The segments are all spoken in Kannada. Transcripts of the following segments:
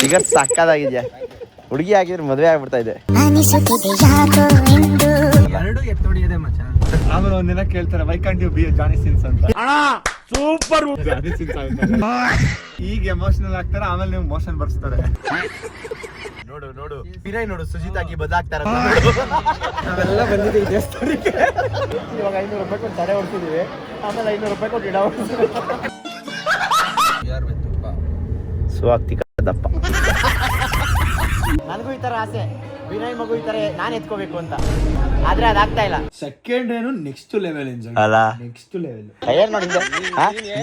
ಫಿಗರ್ ಸಕ್ಕದಾಗಿದ್ಯಾ. ಹುಡುಗಿ ಆಗಿದ್ರೆ ಮದುವೆ ಆಗ್ಬಿಡ್ತಾ ಇದೆ. ಎರಡು ಎತ್ತೊಡಿಯದೆ ಮಚ್ಚ. ಆಮೇಲೆ ಒಂದಿನ ಕೇಳ್ತಾರೆ why can't you be Johnny Sins ಅಂತ. ಸೂಪರ್ ಜಾನಿ ಸಿನ್ಸ್ ಈಗ ಎಮೋಷನಲ್ ಆಗ್ತಾರೆ, ಆಮೇಲೆ ನೀವು ಮೋಷನ್ ಬರ್ಸ್ತಾರೆ. ನೋಡು ನೋಡು ವಿನಯ್ ನೋಡು ಸುಜಿತಾಗಿ ಬದಲಾಗ್ತಾರ. ನಾವೆಲ್ಲ ಬಂದಿದ್ದೀವಿ ದೇವಸ್ಥಾನಕ್ಕೆ. ಇವಾಗ 500 ರೂಪಾಯಿ ಕೊಟ್ಟು ತಡೆ ಹೊಡ್ತಿದೀವಿ, ಆಮೇಲೆ 500 ರೂಪಾಯಿ ಕೊಟ್ಟು ಗಿಡ ಹೊಡ್ತಿದ್ವಿ. ದಪ್ಪ ನನಗೂ ಈ ತರ ಆಸೆ, ವಿನಯ್ ಮಗು ಈ ತರ ನಾನು ಎತ್ಕೋಬೇಕು ಅಂತ, ಆದ್ರೆ ಅದಾಗ್ತಾ ಇಲ್ಲ. ಸೆಕೆಂಡ್ ಏನು ನೆಕ್ಸ್ಟ್ ಲೆವೆಲ್ ಎಂಜಾಯ್ ಅಲ್ಲ, ನೆಕ್ಸ್ಟ್ ಲೆವೆಲ್. ಏನ್ ನೋಡಿದ್ದೆ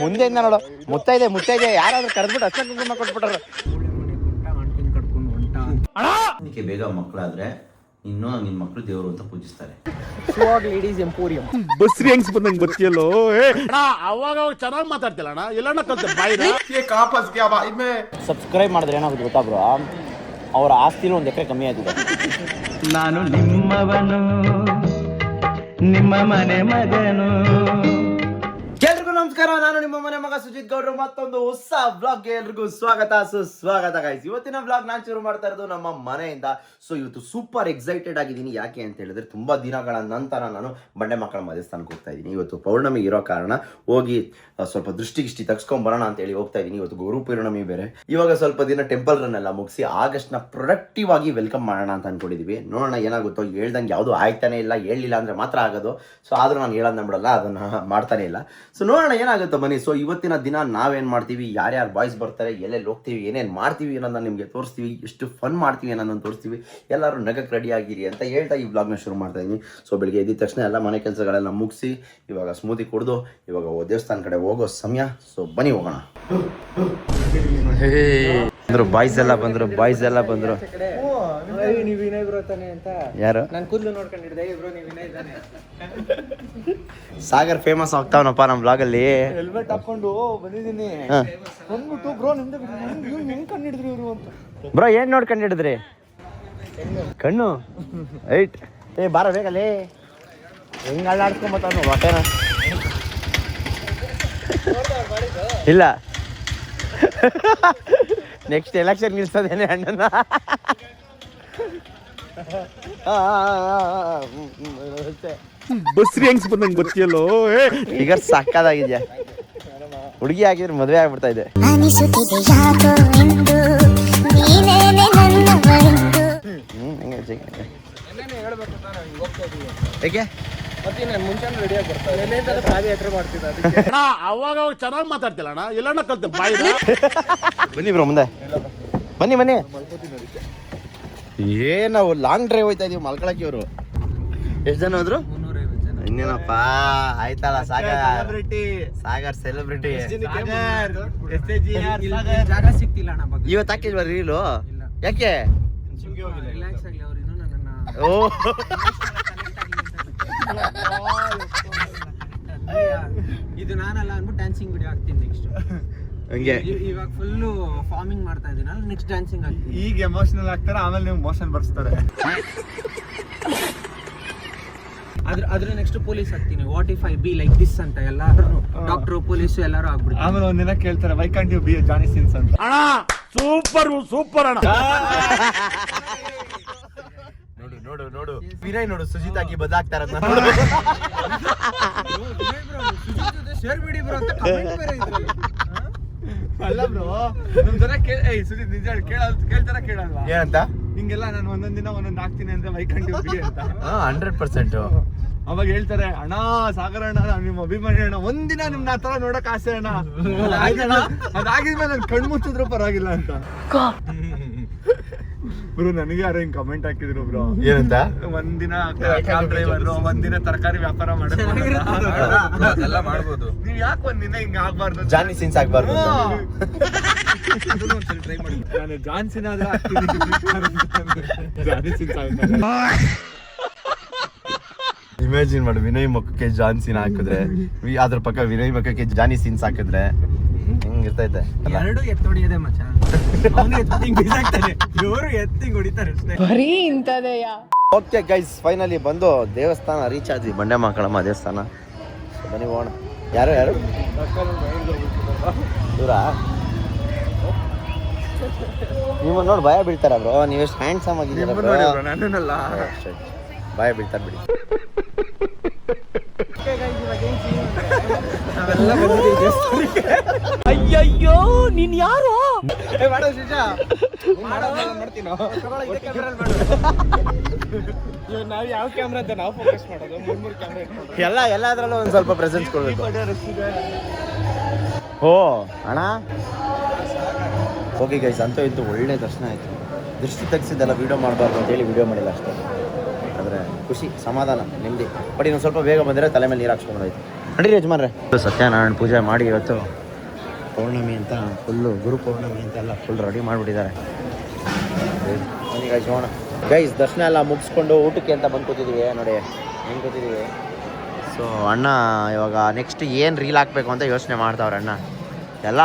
ಮುಂದೆಯಿಂದ ನೋಡು, ಮುತ್ತೈದೆ ಯಾರಾದ್ರೂ ಕರೆದ್ಬಿಟ್ಟು ಅಷ್ಟೇ ಕುಂಕುಮ ಕೊಟ್ಬಿಟ್ರು. ಅದಕ್ಕೆ ಬೇಗ ಮಕ್ಕಳಾದ್ರೆ ಇನ್ನು ನಿನ್ ಮಕ್ಕಳು ದೇವರು ಅಂತ ಪೂಜಿಸ್ತಾರೆ. Ladies emporium. ಬಸ್ರಿ ಹೆಂಗ್ಸ್ ಬಂದಂಗೆ ಬರ್ತಿಯಲ್ಲೋ. ಅವಾಗ ಚೆನ್ನಾಗಿ ಮಾತಾಡ್ತಿಲ್ಲ ಅಣ್ಣ, ಎಲ್ಲಣ್ಣ ಕಲ್ತೆ ಬಾಯಿನ. ಸಬ್ಸ್ಕ್ರೈಬ್ ಮಾಡಿದ್ರೆ ಏನಾಗುತ್ತೆ ಗೊತ್ತಾ ಬ್ರೋ, ಅವರ ಆಸ್ತಿನೂ 1 ಎಕರೆ ಕಮ್ಮಿ ಆಗಿದೆ. ನಾನು ನಿಮ್ಮವನು, ನಿಮ್ಮ ಮನೆ ಮಗನು. ಎಲ್ರಿಗೂ ನಮಸ್ಕಾರ, ನಾನು ನಿಮ್ಮ ಮನೆ ಮಗ ಸುಜಿತ್ ಗೌಡ್ರು. ಮತ್ತೊಂದು ಹೊಸ ಬ್ಲಾಗ್ಗೆ ಎಲ್ರಿಗೂ ಸ್ವಾಗತ ಸುಸ್ವಾಗತ ಗೈಸ್. ಇವತ್ತಿನ ಬ್ಲಾಗ್ ನಾನು ಶುರು ಮಾಡ್ತಾ ಇರೋದು ನಮ್ಮ ಮನೆಯಿಂದ. ಸೊ ಇವತ್ತು ಸೂಪರ್ ಎಕ್ಸೈಟೆಡ್ ಆಗಿದ್ದೀನಿ. ಯಾಕೆ ಅಂತ ಹೇಳಿದ್ರೆ ತುಂಬಾ ದಿನಗಳ ನಂತರ ನಾನು ಬಂಡೆ ಮಕ್ಕಳ ದೇವಸ್ಥಾನಕ್ಕೆ ಹೋಗ್ತಾ ಇದ್ದೀನಿ. ಇವತ್ತು ಪೌರ್ಣಮಿ ಇರೋ ಕಾರಣ ಹೋಗಿ ಸ್ವಲ್ಪ ದೃಷ್ಟಿಗಿಷ್ಟಿ ತಗ್ಸ್ಕೊಂಡ್ ಬರೋಣ ಅಂತ ಹೇಳಿ ಹೋಗ್ತಾ ಇದ್ದೀನಿ. ಇವತ್ತು ಗುರು ಪೌರ್ಣಮಿ ಬೇರೆ. ಇವಾಗ ಸ್ವಲ್ಪ ದಿನ ಟೆಂಪಲ್ ರನ್ ಎಲ್ಲ ಮುಗಿಸಿ ಆಗಸ್ಟ್ನ ಪ್ರೊಡಕ್ಟಿವ್ ಆಗಿ ವೆಲ್ಕಮ್ ಮಾಡೋಣ ಅಂತ ಅನ್ಕೊಂಡಿದೀವಿ. ನೋಡೋಣ ಏನಾಗುತ್ತೋ. ಹೇಳ್ದಂಗೆ ಯಾವುದು ಆಯ್ತಾನೆ ಇಲ್ಲ, ಹೇಳಿಲ್ಲ ಅಂದ್ರೆ ಮಾತ್ರ ಆಗೋದು. ಸೊ ಆದ್ರೂ ನಾನು ಹೇಳೋದ್ ನಂಬಿಡಲ್ಲ, ಅದನ್ನ ಮಾಡ್ತಾನೆ ಇಲ್ಲ. ಸೊ ನೋಡೋಣ ಏನಾಗುತ್ತೆ ಬನ್ನಿ. ಸೊ ಇವತ್ತಿನ ದಿನ ನಾವೇನು ಮಾಡ್ತೀವಿ, ಯಾರ್ಯಾರು ಬಾಯ್ಸ್ ಬರ್ತಾರೆ, ಎಲ್ಲೆಲ್ಲಿ ಹೋಗ್ತೀವಿ, ಏನೇನು ಮಾಡ್ತೀವಿ ಅನ್ನೋದನ್ನ ನಿಮಗೆ ತೋರಿಸ್ತೀವಿ, ಎಷ್ಟು ಫನ್ ಮಾಡ್ತೀವಿ ಅನ್ನೋದನ್ನು ತೋರಿಸ್ತೀವಿ. ಎಲ್ಲರೂ ನಗಕ್ಕೆ ರೆಡಿ ಆಗಿರಿ ಅಂತ ಹೇಳ್ತಾ ಈ ಬ್ಲಾಗ್ನ ಶುರು ಮಾಡ್ತಾ ಇದ್ದೀನಿ. ಸೊ ಬೆಳಿಗ್ಗೆ ಎದ್ದ ತಕ್ಷಣ ಎಲ್ಲ ಮನೆ ಕೆಲಸಗಳೆಲ್ಲ ಮುಗಿಸಿ ಇವಾಗ ಸ್ಮೂತಿ ಕುಡಿದು ಇವಾಗ ದೇವಸ್ಥಾನ ಕಡೆ ಹೋಗೋ ಸಮಯ. ಸೊ ಬನ್ನಿ ಹೋಗೋಣ. ಬಾಯ್ಸ್ ಎಲ್ಲ ಬಂದ್ರು. ನೀವು ವಿನಯ್ ಬ್ರೋ ತಾನೆ ಅಂತ ಯಾರು? ನಾನು ಕೂದಲು ನೋಡ್ಕೊಂಡಿದ್ದೆ. ಬ್ರೋ ನೀವು ವಿನಯ್ ತಾನೆ. ಸಾಗರ್ ಫೇಮಸ್ ಆಗ್ತಾವನಪ್ಪ ನಮ್ಮ ಬ್ಲಾಗಲ್ಲಿ. ಹೆಲ್ಮೆಟ್ ಹಾಕೊಂಡು ಬಂದಿದ್ದೀನಿ. ಬಂದ್ಬಿಟ್ಟು ಬ್ರೋ ನಿಮ್ದು ಹೆಂಗ್ ಕಂಡಿಡಿದ್ರು ಇವರು ಅಂತ. ಬ್ರೋ ಏನ್ ನೋಡ್ಕೊಂಡು ಹಿಡಿದ್ರಿ? ಕಣ್ಣು ಐಟ್. ಬಾರ ಬೇಕಲ್ಲಿ ಹೆಂಗ್ ಅಳ್ಳಾಡ್ಸ್ಕೊಂಬತ್ತಾವ ಹೊಟ್ಟೆನ. ಇಲ್ಲ ನೆಕ್ಸ್ಟ್ ಎಲೆಕ್ಷನ್ ನಿಲ್ಸೋದೇನೆ ಅಣ್ಣನ. ಬಸ್ರಿ ಹೆಂಗ್ಸ್ ಬಂದಂಗೆ ಬರ್ತಿಯಲ್ಲೋ. ಫಿಗರ್ ಸಕ್ಕದಾಗಿದ್ಯಾ. ಹುಡುಗಿ ಆಗಿದ್ರೆ ಮದುವೆ ಆಗ್ಬಿಡ್ತಾ ಇದೆ. ಏಕೆ ಅವಾಗ ಚೆನ್ನಾಗಿ ಮಾತಾಡ್ತಿಲ್ಲ ಅಣ್ಣ, ಎಲ್ಲಣ್ಣ ಕಲ್ತೆ ಬಾಯಿನ. ಬನ್ನಿ ಬ್ರೋ ಮುಂದೆ ಬನ್ನಿ. ನಾವು ಲಾಂಗ್ ಡ್ರೈವ್ ಹೋಯ್ತಾ ಇದೀವಿ ಮಲ್ಕೊಳಕ್ಕೆ. ಇವರು ಎಷ್ಟು ಜನ ಹೋದ್ರು? 350 ಜನ. ಇನ್ನೇನಪ್ಪ ಆಯ್ತಲ್ಲ. ಸಾಗರ್ ಸೆಲೆಬ್ರಿಟಿ. ಜಾಗ ಸಿಕ್ತಿಲ್ಲ ಅಣ್ಣ. ಇವತ್ತು ಹಾಕಿದ್ವ ರೀಲು? ಯಾಕೆ? ರಿಲ್ಯಾಕ್ಸ್ ಆಗಲಿ ಅವ್ರು ಇನ್ನೂ ನನ್ನ. ಓ ಇದು ನಾನಲ್ಲ ಅಂದ್ಬಿಟ್ಟು ಡ್ಯಾನ್ಸಿಂಗ್ ವಿಡಿಯೋ ಹಾಕ್ತೀನಿ ನೆಕ್ಸ್ಟ್. ಹಂಗೆ ಇವಾಗ ಫುಲ್ಲು ಫಾರ್ಮಿಂಗ್ ಮಾಡ್ತಾ ಇದ್ದೀನಲ್ಲ, ನೆಕ್ಸ್ಟ್ ಡ್ಯಾನ್ಸಿಂಗ್ ಹಾಕ್ತೀನಿ. ಈಗ ಎಮೋಷನಲ್ ಆಗ್ತಾರೆ, ಆಮೇಲೆ ನೀವು ಮೋಷನ್ ಬರ್ಸ್ತಾರೆ. ಅದ್ರ ನೆಕ್ಸ್ಟ್ ಪೊಲೀಸ್ ಹಾಕ್ತೀನಿ. What if I be like this ಅಂತ ಎಲ್ಲಾರು ಡಾಕ್ಟರ್ ಪೊಲೀಸು ಎಲ್ಲರೂ ಆಗ್ಬಿಡ್ತಾರೆ. ಆಮೇಲೆ ಒಂದಿನ ಕೇಳ್ತಾರೆ why can't you be Johnny Sins ಅಂತ. ಅಣ್ಣ ಸೂಪರ್ ಅಣ್ಣ. ನೋಡು ವಿನಯ್ ನೋಡು ಸುಜಿತಾಗಿ ಬದಲಾಗ್ತಾರ. ಶೇರ್ ಬಿಡಿ ಬ್ರೋ ಅಂತ ಕಮೆಂಟ್ ಬೇರೆ ಇದ್ರಲ್ಲಿ. ಅಲ್ಲ ಬ್ರೋ, ನಮ್ ಜನ ಸುಜಿತ್ ನಿಜ ಕೇಳ್ತಾರ ಕೇಳಲ್ವಾ ಏನಂತ? ಹಿಂಗೆಲ್ಲ ನಾನು ಒಂದೊಂದಿನ ಒಂದೊಂದು ಹಾಕ್ತೀನಿ ಅಂದ್ರೆ ವೈ ಕಾಂಟ್ ಯು ಬಿ ಅಂತ. 100%. ಅವಾಗ ಹೇಳ್ತಾರೆ ಅಣ್ಣ ಸಾಗರ ಅಣ್ಣ ನಿಮ್ಮ ಅಭಿಮಾನಿ ಅಣ್ಣ, ಒಂದಿನ ನಿಮ್ನ ಆ ತರ ನೋಡಕ್ ಆಸೆ ಅಣ್ಣ. ಅದಾಗಿದ್ಮೇಲೆ ನನ್ ಕಣ್ ಮುಚ್ಚಿದ್ರು ಪರವಾಗಿಲ್ಲ ಅಂತ. ಬ್ರೋ ನನಗೆ ಯಾರೋ ಹಿಂಗ್ ಕಮೆಂಟ್ ಹಾಕಿದ್ರು ಬ್ರೋ. ಏನಂತ? ಒಂದಿನ ಕ್ಯಾಬ್ ಡ್ರೈವರ್, ಒಂದಿನ ತರಕಾರಿ ವ್ಯಾಪಾರ ಮಾಡಬಹುದು. ನೀವ್ ಯಾಕೆ ಒಂದಿನ ಹಿಂಗ ಆಗ್ಬಾರ್ದು? ಜಾನಿ ಸಿನ್ಸ್ ಆಗ್ಬಾರ್ದು. ಟ್ರೈ ಮಾಡಿ. ನಾನು ಜಾನ್ಸಿನ್ ಆದ್ರೆ ಆಗ್ತೀನಿ. ಜಾನಿ ಸಿನ್ಸ್ ಆಗ್ತಾರೆ. ಇಮ್ಯಾಜಿನ್ ಮಾಡು, ವಿನಯ್ ಮುಖಕ್ಕೆ ಜಾನ್ಸಿನ್ ಹಾಕಿದ್ರೆ, ಅದ್ರ ಪಕ್ಕ ವಿನಯ್ ಮುಖಕ್ಕೆ ಜಾನಿ ಸಿನ್ಸ್ ಹಾಕಿದ್ರೆ ಹೆಂಗಿರ್ತೈತೆ? ಎರಡು ಎತ್ತೊಡಿಯದೆ ಮಚ್ಚ. ಅವನು ಎತ್ತಿಂಗ್ ಬೀಸಾಕ್ತಾನೆ, ಇವರು ಎತ್ತಿಂಗ್ ಹೊಡಿತಾರೆ ಅಷ್ಟೇ. ಬರೀ ಇಂಥದೆಯಾ. ಓಕೆ ಗೈಸ್, ಫೈನಲಿ ಬಂದು ದೇವಸ್ಥಾನ ರೀಚ್ ಆದ್ವಿ. ಬಂಡೆ ಮಕ್ಕಳಮ್ಮ ದೇವಸ್ಥಾನ. ಬನ್ನಿ ಹೋಗೋಣ. ಯಾರು ದೂರ ನೀವು ನೋಡಿ ಭಯ ಬೀಳ್ತಾರ ಬ್ರೋ, ನೀವೆಷ್ಟು ಹ್ಯಾಂಡ್ಸಮ್ ಆಗಿದ್ದೀರಾ ನಿಮ್ಮನ್ನ bro. ನೋಡಿದ್ರು ನನ್ನನ್ನಲ್ಲ. ಅಷ್ಟೇ. ಭಯ ಬೀಳ್ತಾರೆ ಬಿಡಿ. ನಾವೆಲ್ಲ ಬಂದಿದ್ದೀವಿ ಅಯ್ಯಯ್ಯೋ ನೀನ್ ಯಾರು? ನಾವು ಯಾವ ಕ್ಯಾಮ್ರಾ ಅಂತ ನಾವು ಫೋಕಸ್ ಮಾಡೋದು, 3 ಕ್ಯಾಮ್ರಾ ಇಟ್ಕೊಂಡು ಎಲ್ಲದರಲ್ಲೂ ಒಂದು ಸ್ವಲ್ಪ ಪ್ರೆಸೆನ್ಸ್ ಕೊಡ್ಬೇಕು. ಓ ಅಣ್ಣ ಹೋಗಿ ಗೈಸ್, ಅಂತೂ ಇಂತೂ ಒಳ್ಳೆ ದರ್ಶನ ಆಯಿತು. ದೃಷ್ಟಿ ತೆಗ್ಸಿದ್ದೆಲ್ಲ ವೀಡಿಯೋ ಮಾಡಬಾರ್ದು ಅಂತೇಳಿ ವೀಡಿಯೋ ಮಾಡಿಲ್ಲ ಅಷ್ಟೇ. ಆದರೆ ಖುಷಿ, ಸಮಾಧಾನ, ನೆಮ್ಮದಿ. ಬಟ್ ಇನ್ನೊಂದು ಸ್ವಲ್ಪ ಬೇಗ ಬಂದರೆ ತಲೆ ಮೇಲೆ ನೀರು ಹಾಕ್ಸ್ಕೊಂಡಾಯ್ತು. ನಡೀರಿ ಯಜಮಾನ್ರೆ, ಸತ್ಯನಾರಾಯಣ ಪೂಜೆ ಮಾಡಿ ಇವತ್ತು ಪೌರ್ಣಮಿ ಅಂತ ಫುಲ್ಲು ಗುರು ಪೌರ್ಣಮಿ ಅಂತೆಲ್ಲ ಫುಲ್ ರೆಡಿ ಮಾಡಿಬಿಟ್ಟಿದ್ದಾರೆ. ಬನ್ನಿ ಗೈಸ್ ಹೋಗೋಣ. ಗೈಸ್ ದರ್ಶನ ಎಲ್ಲ ಮುಗಿಸ್ಕೊಂಡು ಊಟಕ್ಕೆ ಅಂತ ಬಂದು ಕೂತಿದ್ದೀವಿ. ನೋಡಿ ಹೆಂಗೆ ಕೂತಿದ್ದೀವಿ. ಸೊ ಅಣ್ಣ ಇವಾಗ ನೆಕ್ಸ್ಟ್ ಏನು ರೀಲ್ ಹಾಕಬೇಕು ಅಂತ ಯೋಚನೆ ಮಾಡ್ತಾವ್ರೆ ಅಣ್ಣ. ಎಲ್ಲ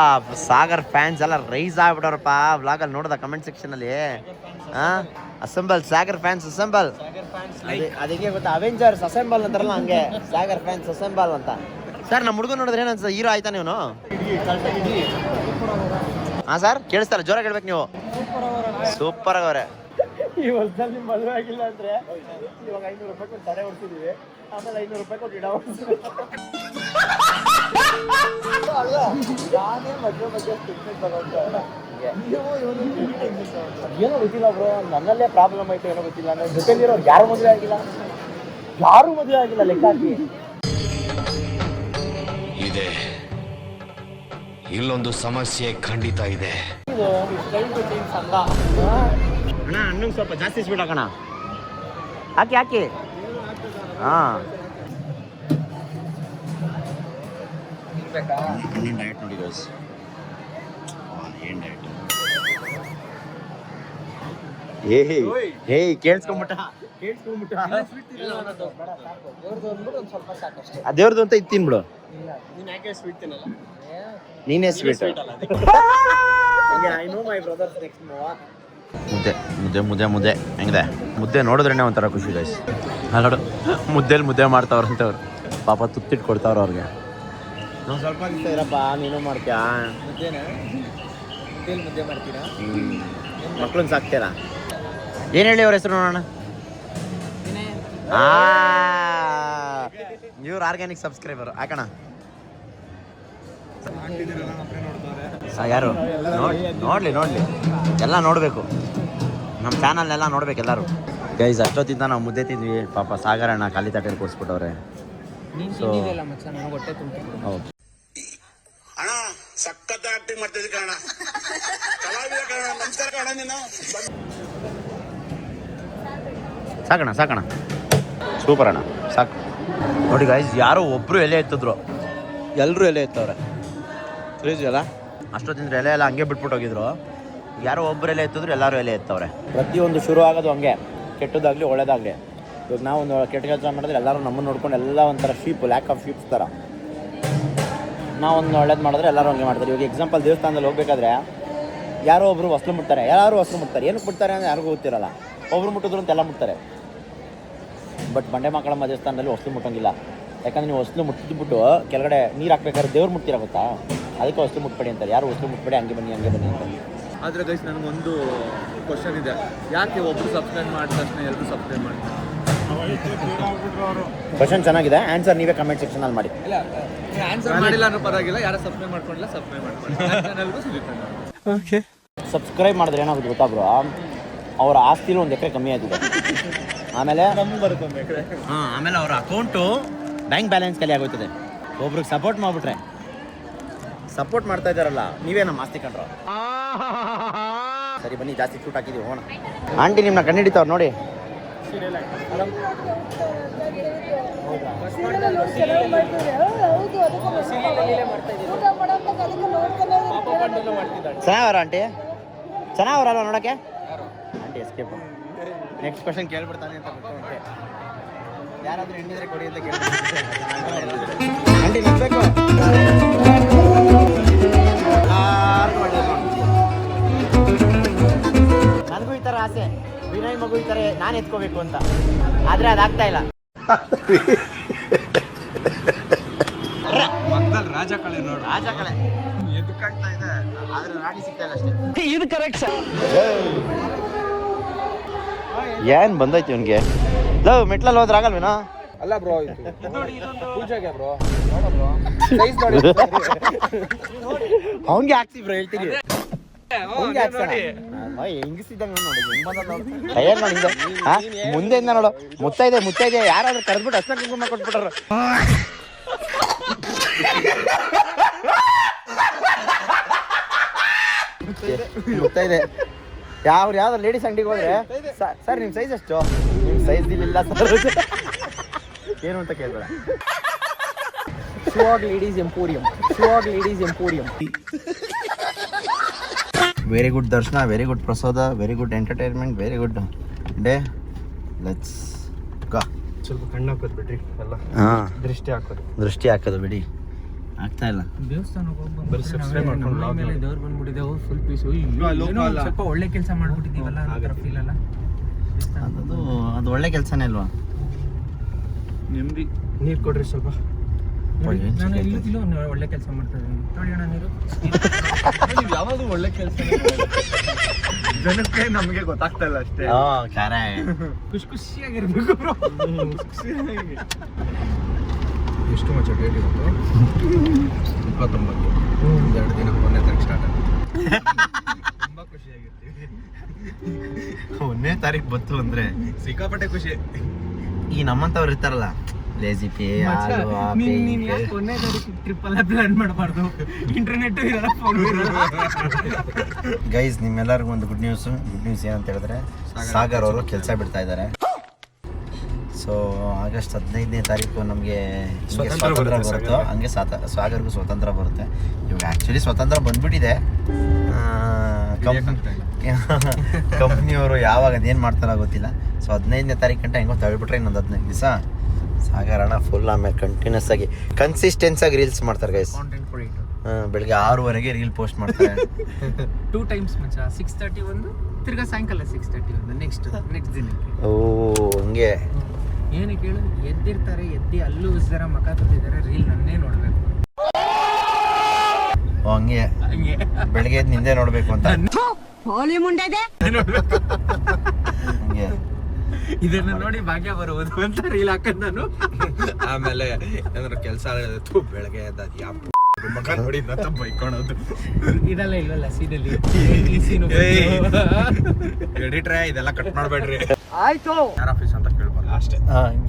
ಸಾಗರ್ ಫ್ಯಾನ್ಸ್ ಎಲ್ಲ ರೈಸ್ ಆಗ್ಬಿಟ್ಟವ್ರಪ್ಪ ವ್ಲಾಗಲ್ಲಿ ನೋಡ್ದ ಕಮೆಂಟ್ ಸೆಕ್ಷನಲ್ಲಿ. ಹಾಂ ಅಸೆಂಬಲ್ ಸಾಗರ್ ಫ್ಯಾನ್ಸ್ ಅಸೆಂಬಲ್. ಅದಕ್ಕೆ ಗೊತ್ತಾ ಅವೆಂಜರ್ಸ್ ಅಸೆಂಬಲ್ ಅಂತಾರಲ್ಲ ಹಂಗೆ ಸಾಗರ್ ಫ್ಯಾನ್ಸ್ ಅಸೆಂಬಲ್ ಅಂತ. ಸರ್ ನಮ್ಮ ಹುಡುಗ ನೋಡಿದ್ರೆ ಏನನ್ಸ ಹೀರೋ ಆಯ್ತಾ ನೀವು? ಹಾಂ ಸರ್ ಕೇಳಿಸ್ತಾರ, ಜೋರಾಗಿ ಹೇಳ್ಬೇಕು ನೀವು. ಸೂಪರ್ ಆಗವ್ರೆ. ಈ ವರ್ಷದಲ್ಲಿ ಮದುವೆ ಆಗಿಲ್ಲ ಅಂದರೆ ಇವಾಗ 500 ರೂಪಾಯಿ ಕೊಟ್ಟು ತಡೆ ಹೊಡ್ತಿದ್ದೀವಿ, ಆಮೇಲೆ 500 ರೂಪಾಯಿ ಕೊಟ್ಟು ಗಿಡ ಹೊಡ್ತಿದ್ದೀವಿ. ನಾನೇ ಮಧ್ಯ ಏನೋ ಗೊತ್ತಿಲ್ಲ ಬ್ರೋ, ನನ್ನಲ್ಲೇ ಪ್ರಾಬ್ಲಮ್ ಆಯ್ತು ಏನೋ ಗೊತ್ತಿಲ್ಲ. ನನ್ನ ಜೊತೆಲಿರೋರು ಯಾರು ಮದುವೆ ಆಗಿಲ್ಲ ಲೆಕ್ಕ ಹಾಕಿ. ಇದೆ, ಇಲ್ಲೊಂದು ಸಮಸ್ಯೆ ಖಂಡಿತ ಇದೆ. ಇದು ಸಂಘ ಅಣ್ಣ, ಅಣ್ಣಂಗೆ ಸ್ವಲ್ಪ ಜಾಸ್ತಿ ಸ್ವೀಟ್ ಹಾಕೋಣ. ಹಾಕಿ ಹಾಂ ಅಣ್ಣನ ಡಯಟ್ ನೋಡಿ ಗೈಸ್. ಏನು ಡಯಟ್? ಏಯ್ ಕೇಳಿಸ್ಕೊಂಬಿಟ್ಟ. ದೇವ್ರದ್ದು ಅಂತ ಇದು ತಿನ್ಬಿಡು. ನೀನೇ ಸ್ವೀಟ್. ಮುದ್ದೆ ಹೆಂಗಿದೆ? ಮುದ್ದೆ ನೋಡಿದ್ರೇನೆ ಒಂಥರ ಖುಷಿ ಗೈಸ್. ನೋಡು ಮುದ್ದೆ ಮಾಡ್ತಾವ್ರಂತವ್ರು, ಪಾಪ ತುತ್ತಿಟ್ಟು ಕೊಡ್ತಾವ್ರ ಅವ್ರಿಗೆ. ನಾವು ಸ್ವಲ್ಪ ದಿವಸ ಇರಪ್ಪ, ನೀನು ಮಾಡ್ತೀಯಾ? ಮುದ್ದೆ ಮಾಡ್ತೀರಾ? ಮಕ್ಳನ್ನ ಸಾಕ್ತೀರಾ? ಏನು ಹೇಳಿ ಅವ್ರ ಹೆಸರು ನೋಡೋಣ. ಇವ್ರು ಆರ್ಗ್ಯಾನಿಕ್ ಸಬ್ಸ್ಕ್ರೈಬರ್ ಹಾಕೋಣ. ಯಾರು ನೋಡ್ಲಿ ಎಲ್ಲ ನೋಡಬೇಕು, ನಮ್ಮ ಚಾನಲ್ನೆಲ್ಲ ನೋಡ್ಬೇಕು ಎಲ್ಲರೂ ಗೈಸ್. ಅಷ್ಟೊತ್ತಿಂದ ನಾವು ಮುದ್ದೆ ತಿಂದ್ವಿ, ಪಾಪ ಸಾಗರಣ್ಣ ಖಾಲಿ ತಟ್ಟೆಯಲ್ಲಿ ಕೊಡಿಸ್ಬಿಟ್ಟವ್ರೆ. ನೀನು ತಿಂದಿದೆಯಲ್ಲ ಮಚ್ಚ, ನನಗೆ ಹೊಟ್ಟೆ ತುಂಬಿತು. ಹೌದು ಅಣ್ಣ ಸಖತ್ ಆಕ್ಟಿಂಗ್ ಮಾಡ್ತಿದ್ದೆ ಕಣ, ಕಲಾವಿದ ಕಣ. ನಮಸ್ಕಾರ ಕಣ. ನೀನು ಸಾಕಣ ಸೂಪರ್ ಅಣ್ಣ, ಸಾಕು. ನೋಡಿ ಗೈಸ್, ಯಾರೋ ಒಬ್ಬರು ಎಲೆ ಎತ್ತಿದ್ರು, ಎಲ್ಲರೂ ಎಲೆ ಎತ್ತವ್ರೆ. ಕ್ರೇಜಿ ಅಲ್ಲ? ಅಷ್ಟೊತ್ತಿಂದ್ರೆ ಎಲೆ ಎಲ್ಲ ಹಂಗೆ ಬಿಟ್ಬಿಟ್ಟು ಹೋಗಿದ್ರು. ಯಾರೋ ಒಬ್ಬರು ಎಲೆ ಎತ್ತಿದ್ರು, ಎಲ್ಲರೂ ಎಲೆ ಎತ್ತವ್ರೆ. ಪ್ರತಿಯೊಂದು ಶುರು ಆಗೋದು ಹಂಗೆ, ಕೆಟ್ಟದಾಗಲಿ ಒಳ್ಳೇದಾಗಲಿ. ಇವಾಗ ನಾವು ಒಂದು ಕೆಟ್ಟ ಕೆಲಸ ಮಾಡಿದ್ರೆ ಎಲ್ಲರೂ ನಮ್ಮನ್ನು ನೋಡ್ಕೊಂಡು ಎಲ್ಲ ಒಂಥರ ಶೀಪ್, ಲ್ಯಾಕ್ ಆಫ್ ಶೀಪ್ಸ್ ಥರ. ನಾವು ಒಂದು ಒಳ್ಳೇದು ಮಾಡಿದ್ರೆ ಎಲ್ಲರೂ ಹಂಗೆ ಮಾಡ್ತಾರೆ. ಇವಾಗ ಎಕ್ಸಾಂಪಲ್ ದೇವಸ್ಥಾನದಲ್ಲಿ ಹೋಗ್ಬೇಕಾದ್ರೆ ಯಾರೋ ಒಬ್ಬರು ಹೊಸ್ಲು ಮುಟ್ತಾರೆ, ಎಲ್ಲರೂ ಹೊಸ್ಲು ಮುಟ್ತಾರೆ. ಏನಕ್ಕೆ ಮುಟ್ತಾರೆ ಅಂದರೆ ಯಾರಿಗೂ ಗೊತ್ತಿರಲ್ಲ. ಒಬ್ರು ಮುಟ್ಟಿದ್ರು ಅಂತ ಎಲ್ಲ ಮುಟ್ತಾರೆ. ಬಟ್ ಬಂಡೆ ಮಕ್ಕಳಮ್ಮ ದೇವಸ್ಥಾನದಲ್ಲಿ ಹೊಸ್ಲು ಮುಟ್ಟಂಗಿಲ್ಲ. ಯಾಕಂದರೆ ನೀವು ಹೊಸ್ಲು ಮುಟ್ಟಿದ್ಬಿಟ್ಟು ಕೆಳಗಡೆ ನೀರು ಹಾಕ್ಬೇಕಾದ್ರೆ ದೇವ್ರು ಮುಟ್ತೀರ ಗೊತ್ತಾ, ಅದಕ್ಕೆ ಹೊಸ್ಲು ಮುಟ್ಬೇಡಿ ಅಂತಾರೆ. ಯಾರು ಹೊಸ್ಲು ಮುಟ್ಬೇಡಿ, ಹಂಗೆ ಬನ್ನಿ ಅಂತ. ಆದರೆ ಗೈಸ್ ನನಗೊಂದು ಕ್ವಶನ್ ಇದೆ, ಯಾಕೆ ಒಬ್ರು ಸಬ್ಸ್ಕ್ರೈಬ್ ಮಾಡಿದ ತಕ್ಷಣ ಎಲ್ಲರೂ ಸಬ್ಸ್ಕ್ರೈಬ್ ಮಾಡ್ತಾರೆ? ಕ್ವಶನ್ ಚೆನ್ನಾಗಿದೆ, ಆನ್ಸರ್ ನೀವೇ ಕಮೆಂಟ್ ಸೆಕ್ಷನಲ್ಲಿ ಮಾಡಿ. ಇಲ್ಲ ಆನ್ಸರ್ ಮಾಡಿಲ್ಲ ಅನ್ನೋ ಪರವಾಗಿಲ್ಲ, ಯಾರು ಸಬ್ಸ್ಕ್ರೈಬ್ ಮಾಡ್ಕೊಂಡಿಲ್ಲ ಸಬ್ಸ್ಕ್ರೈಬ್ ಮಾಡ್ಕೊಳ್ಳಿ. ಓಕೆ, ಸಬ್ಸ್ಕ್ರೈಬ್ ಮಾಡಿದ್ರೆ ಏನಾಗುತ್ತೆ ಗೊತ್ತಾ ಬ್ರೋ, ಅವರ ಆಸ್ತಿಲೂ 1 ಎಕರೆ ಕಮ್ಮಿ ಆಗಿದೆ. ಆಮೇಲೆ ನಮ್ಗೆ ಬರುತ್ತೆ 1 ಎಕರೆ. ಆಮೇಲೆ ಅವರ ಅಕೌಂಟು ಬ್ಯಾಂಕ್ ಬ್ಯಾಲೆನ್ಸ್ ಖಾಲಿ ಆಗೋಯ್ತದೆ. ಒಬ್ರಿಗೆ ಸಪೋರ್ಟ್ ಮಾಡಿಬಿಟ್ರೆ, ಸಪೋರ್ಟ್ ಮಾಡ್ತಾ ಇದ್ದಾರಲ್ಲ ನೀವೇ ನಮ್ಮ ಆಸ್ತಿ ಕಂಡ್ರು. ಸರಿ ಬನ್ನಿ, ಜಾಸ್ತಿ ಚೂಟ್ ಹಾಕಿದ್ದೀವಿ, ಹೋಗೋಣ. ಆಂಟಿ ನಿಮ್ಮನ್ನ ಕಂಡಿಡಿತಾವ್ರು ನೋಡಿ. ಚೆನ್ನಾಗವ್ರ ಆಂಟಿ? ಚೆನ್ನಾಗವ್ರಲ್ವ ನೋಡೋಕ್ಕೆ? Aunty escape. ನೆಕ್ಸ್ಟ್ ಕ್ವಶನ್ ಕೇಳ್ಬಿಡ್ತಾನೆ ಅಂತ ಗೊತ್ತುಂಟೆ. ಯಾರಾದರೂ ಹೆಣ್ಣಿದ್ರೆ ಕೊಡಿ ಅಂತ ಕೇಳ್ಬಿಡ್ತಾರೆ. ಆಂಟಿ ನಿಲ್ಬೇಕು. ನನಗೂ ಈ ಥರ ಆಸೆ, ವಿನಯ್ ಮಗು ಈ ಥರ ನಾನು ಎತ್ಕೋಬೇಕು ಅಂತ, ಆದರೆ ಅದಾಗ್ತಾ ಇಲ್ಲ. ಮಕ್ಕಳು ರಾಜ ಕಳೆ ನೋಡು, ರಾಜ ಕಳೆ ಎದ್ದು ಕಾಣ್ತಾ ಇದೆ. ಆದ್ರೆ ರಾಣಿ ಸಿಗ್ತಾ ಇಲ್ಲ ಅಷ್ಟೇ. ಇದು ಕರೆಕ್ಟ್ ಸರ್. ಏನ್ ಬಂದೈತಿ ಇವನ್ಗೆ? ಲವ್ ಮೆಟ್ಲಲ್ಲಿ ಹೋದ್ರೆ ಆಗಲ್ವೇನೋ? ಅಲ್ಲ ಬ್ರೋ ಪೂಜೆಗೆ ಬ್ರೋ ಸೈಜ್ ನೋಡಿ ಅವನ್ಗೆ ಹಾಕ್ಸಿ ಬ್ರೋ ಹೇಳ್ತೀನಿ. ಅವ್ನ್ಗೆ ಹಾಕ್ಸೋಣ. ಹೆಂಗಸಿದ್ದಂಗೆ ನೋಡಿ ಹೆಂಗ್ ಬಂದ ನೋಡಿ. ಟೈರ್ ನೋಡಿ ಹಿಂದೆ. ಮುಂದೆಯಿಂದ ನೋಡು ಮುತ್ತೈದೆ ಯಾರಾದ್ರೂ ಕರೆದ್ಬಿಟ್ಟು ಅಷ್ಟ ಕುಂಕುಮ ಕೊಟ್ಬಿಟ್ರ. ಮುತ್ತೈದೆ ಯಾವ್ದು ಲೇಡೀಸ್ ಅಂಗಡಿಗೆ ಹೋದ್ರೆ ಸರ್ ನಿಮ್ ಸೈಜ್ ಎಷ್ಟು? ನಿಮ್ ಸೈಜ್ ಇಲ್ಲ ಸರ್ ಏನು ಅಂತ ಕೇಳ್ಬೇಡ. ಶಿವಾಗ್ ಲೇಡೀಸ್ ಎಂಪೋರಿಯಂ. ವೆರಿ ಗುಡ್ ದರ್ಶನ, ವೆರಿ ಗುಡ್ ಪ್ರಸಾದ, very good entertainment, very good day. Let's go. ಸ್ವಲ್ಪ ಕಣ್ಣು ಹಾಕೋದು ಬಿಡ್ರಿ ಎಲ್ಲ. ಹಾಂ, ದೃಷ್ಟಿ ಹಾಕೋದು ಬಿಡಿ, ಆಗ್ತಾ ಇಲ್ಲ. ದೇವಸ್ಥಾನಕ್ಕೆ ಬರೀ subscribe ಮಾಡ್ಕೊಂಡು vlog ಮೇಲೆ ದೇವ್ರು ಬಂದ್ಬಿಟ್ಟಿದೆ. ಫುಲ್ ಪೀಸ್ ಸ್ವಲ್ಪ ಒಳ್ಳೆ ಕೆಲಸ ಮಾಡ್ಬಿಟ್ಟಿದೀವಲ್ಲ ಅನ್ನೋ ಫೀಲ್ ಅಲ್ಲ. ಅದು ಒಳ್ಳೆ ಕೆಲಸನೇ ಅಲ್ವಾ? ನೆಮ್ಮದಿ. ನೀರು ಕೊಡ್ರಿ ಸ್ವಲ್ಪ. ನಾನು ಇಲ್ಲೂ ಒಳ್ಳೆ ಕೆಲಸ ಮಾಡ್ತಾ ಇದ್ದೀನಿ. ನೋಡಿ ಅಣ್ಣ ನೀರು. ನೀವು ಯಾವಾಗಲೂ ಒಳ್ಳೆ ಕೆಲಸ ಜನಕ್ಕೆ ನಮಗೆ ಗೊತ್ತಾಗ್ತಾ ಇಲ್ಲ ಅಷ್ಟೇ. ಖುಷಿಯಾಗಿರ್ಬೇಕು ಬ್ರೋ. ಎಷ್ಟು ಮಚ್ಚ ಡೇಟ್ ಇವತ್ತು? 29. 2 ದಿನ 1ನೇ ತಾರೀಕು ಸ್ಟಾರ್ಟ್ ಆಗುತ್ತೆ. ತುಂಬಾ ಖುಷಿಯಾಗಿರ್ತೀವಿ. 1ನೇ ತಾರೀಕು ಬತ್ತು ಅಂದ್ರೆ ಸಿಕ್ಕಾಪಟ್ಟೆ ಖುಷಿ. ಈ ನಮ್ಮಂತವ್ರು ಇರ್ತಾರಲ್ಲ, ಲೇಜಿ ಪೇ, ನೀನ್ ಯಾಕೆ 1ನೇ ತಾರೀಕು ಟ್ರಿಪ್ ಎಲ್ಲ ಪ್ಲಾನ್ ಮಾಡಬಾರ್ದು? ಇಂಟರ್ನೆಟ್ ಇರಲ್ಲ, ಫೋನ್ ಇರಲ್ಲ. ಗೈಸ್ ನಿಮ್ಮೆಲ್ಲರಿಗೂ ಒಂದು ಗುಡ್ ನ್ಯೂಸ್ ಏನಂತ ಹೇಳಿದ್ರೆ, ಸಾಗರ್ ಅವರು ಕೆಲಸ ಬಿಡ್ತಾ ಇದ್ದಾರೆ. ಸೊ ಆಗಸ್ಟ್ 15ನೇ ತಾರೀಕು ನಮಗೆ ಸ್ವಾತಂತ್ರ್ಯ ಬರುತ್ತೋ ಹಂಗೆ ಸಾಗರ್ಗೂ ಸ್ವತಂತ್ರ ಬರುತ್ತೆ. ಇವಾಗ ಆ್ಯಕ್ಚುಲಿ ಸ್ವತಂತ್ರ ಬಂದ್ಬಿಟ್ಟಿದೆ. ಕಂಪ್ನಿಯವರು ಯಾವಾಗ ಅದೇನು ಮಾಡ್ತಾರೋ ಗೊತ್ತಿಲ್ಲ. ಸೊ 15ನೇ ತಾರೀಕು ಗಂಟೆ ಹೆಂಗೋ ತಳ್ಬಿಟ್ರೆ ಇನ್ನೊಂದು 15 ದಿವಸ ಸಾಗರಣ ಫುಲ್ ಆಮೇಲೆ ಕಂಟಿನ್ಯೂಸ್ ಆಗಿ ಕನ್ಸಿಸ್ಟೆನ್ಸ್ ಆಗಿ ರೀಲ್ಸ್ ಮಾಡ್ತಾರೆ ಗೈಸ್. ಬೆಳಿಗ್ಗೆ 6:00ವರೆಗೆ ರೀಲ್ ಪೋಸ್ಟ್ ಮಾಡ್ತಾರೆ. 2 ಟೈಮ್ಸ್ ಮಚ್ಚ. 6:30 ಒಂದು, ತಿರ್ಗಾ ಸಾಯಂಕಾಲ 6:30 ಒಂದು. ನೆಕ್ಸ್ಟ್ ದಿನಕ್ಕೆ. ಓ ಹಂಗೆ ಏನಕ್ಕೆ ಹೇಳು, ಎದ್ದಿರ್ತಾರೆ, ಅಲ್ಲೂ ಉಸ್ದಾರ ಮಕ ತುತ್ತಿದ್ದಾರೆ, ರೀಲ್ ನನ್ನೇ ನೋಡ್ಬೇಕು. ಹಂಗೆ ಬೆಳಿಗ್ಗೆ ಎದ್ದು ನಿಂದೆ ನೋಡ್ಬೇಕು ಅಂತ ಹಂಗೆ. ಇದನ್ನ ನೋಡಿ ಭಾಗ್ಯ ಬರುವುದು ಅಂತ ರೀಲ್ ಹಾಕದ್ ನಾನು. ಆಮೇಲೆ ಏನಾದ್ರು ಕೆಲಸ ಬೆಳಗ್ಗೆ ಎದ್ದ ಯಾವ ಮಗ ನೋಡಿ ಅಂತ ಬೈಕೊಳೋದು. ಇದೆಲ್ಲ ಇಲ್ವಲ್ಲ ಸೀನಲ್ಲಿ. ಎಡಿಟ್ರೆ ಇದೆಲ್ಲ ಕಟ್ ಮಾಡ್ಬೇಡ್ರಿ. ಆಯ್ತು. ಯಾರ ಆಫೀಸ್ ಅಂತ ಕೇಳ್ಬಾರ್ದು ಅಷ್ಟೇ.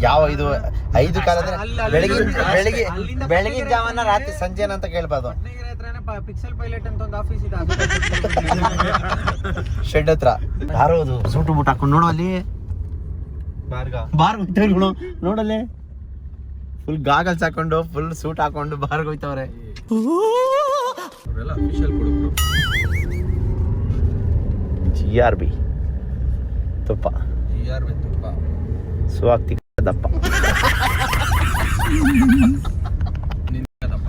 ಯಾವ ಇದು 5 ಕಾಲದ್ರೆ ಬೆಳಗಿನ ಜಾವನ ರಾತ್ರಿ ಸಂಜೆನ ಅಂತ ಕೇಳ್ಬಾರ್ದು. ಪಿಕ್ಸೆಲ್ ಪೈಲಟ್ ಅಂತ ಒಂದು ಆಫೀಸ್ ಇದೆ. ಶೆಡ್ ಹತ್ರ ಯಾರೋ ಅದು ಸೂಟು ಬೂಟ್ ಹಾಕೊಂಡು ನೋಡು ಅಲ್ಲಿ. ಬಾರ್ ಹೋಗ್ತಾವ್ರು ನೋಡಲ್ಲಿ, ಫುಲ್ ಗಾಗಲ್ಸ್ ಹಾಕೊಂಡು ಫುಲ್ ಸೂಟ್ ಹಾಕೊಂಡು ಬಾರ್ಗೆ ಹೋಯ್ತವ್ರೆ. ಅವೆಲ್ಲ ಅಫಿಷಿಯಲ್ ಕೊಡುಗರು. GRB ತುಪ್ಪ, GRB ತುಪ್ಪ, ಸುವಾಕ್ತಿ ದಪ್ಪ. ನಿನ್ನ ದಪ್ಪ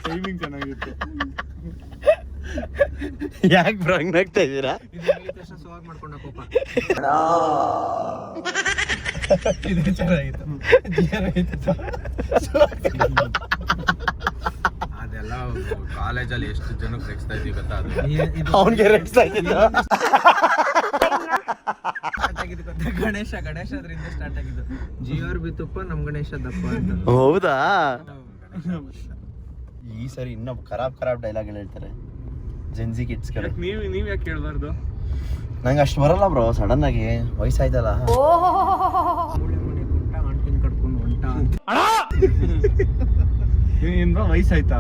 ಟೈಮಿಂಗ್ ಚೆನ್ನಾಗಿತ್ತು. ಯಾಕೆ ಬ್ರೋ ಹಂಗ್ ನಗ್ತಾ ಇದ್ದೀರಾ? ಸುವಾಗ ಮಾಡ್ಕೊಂಡ ಕೋಪ. ಇದು ಚೆನ್ನಾಗಿತ್ತು. ಅದೆಲ್ಲ ಕಾಲೇಜಲ್ಲಿ ಎಷ್ಟು ಜನಕ್ಕೆ ರೆಕ್ಸ್ತಾ ಇದೀವಿ ಗೊತ್ತಾ? ಅದು ಅವನಿಗೆ ರೆಕ್ಸ್ತಾ ಇದ್ದಿದ್ದು. ಗಣೇಶ ಅದರಿಂದ ಸ್ಟಾರ್ಟ್ ಆಗಿದ್ದು. GRB ತುಪ್ಪ, ನಮ್ ಗಣೇಶ ದಪ್ಪ ಅಂತ. ಹೌದಾ? ಈ ಸರಿ ಇನ್ನೂ ಖರಾಬ್ ಡೈಲಾಗ್ ಹೇಳ್ತಾರೆ ಜೆನ್ಸಿ ಕಿಡ್ಸ್ ಕಡೆ. ನೀವ್ ಯಾಕೆ ಕೇಳಬಾರ್ದು? ನಂಗೆ ಅಷ್ಟು ಬರಲ್ಲ ಬ್ರೋ, ಸಡನ್ ಆಗಿ ವಯಸ್ಸಾಯ್ತಲ್ಲ. ಆಂಟಿನ ಕಟ್ಕೊಂಡು ಹೊಂಟ. ವಯಸ್ಸಾಯ್ತಾ?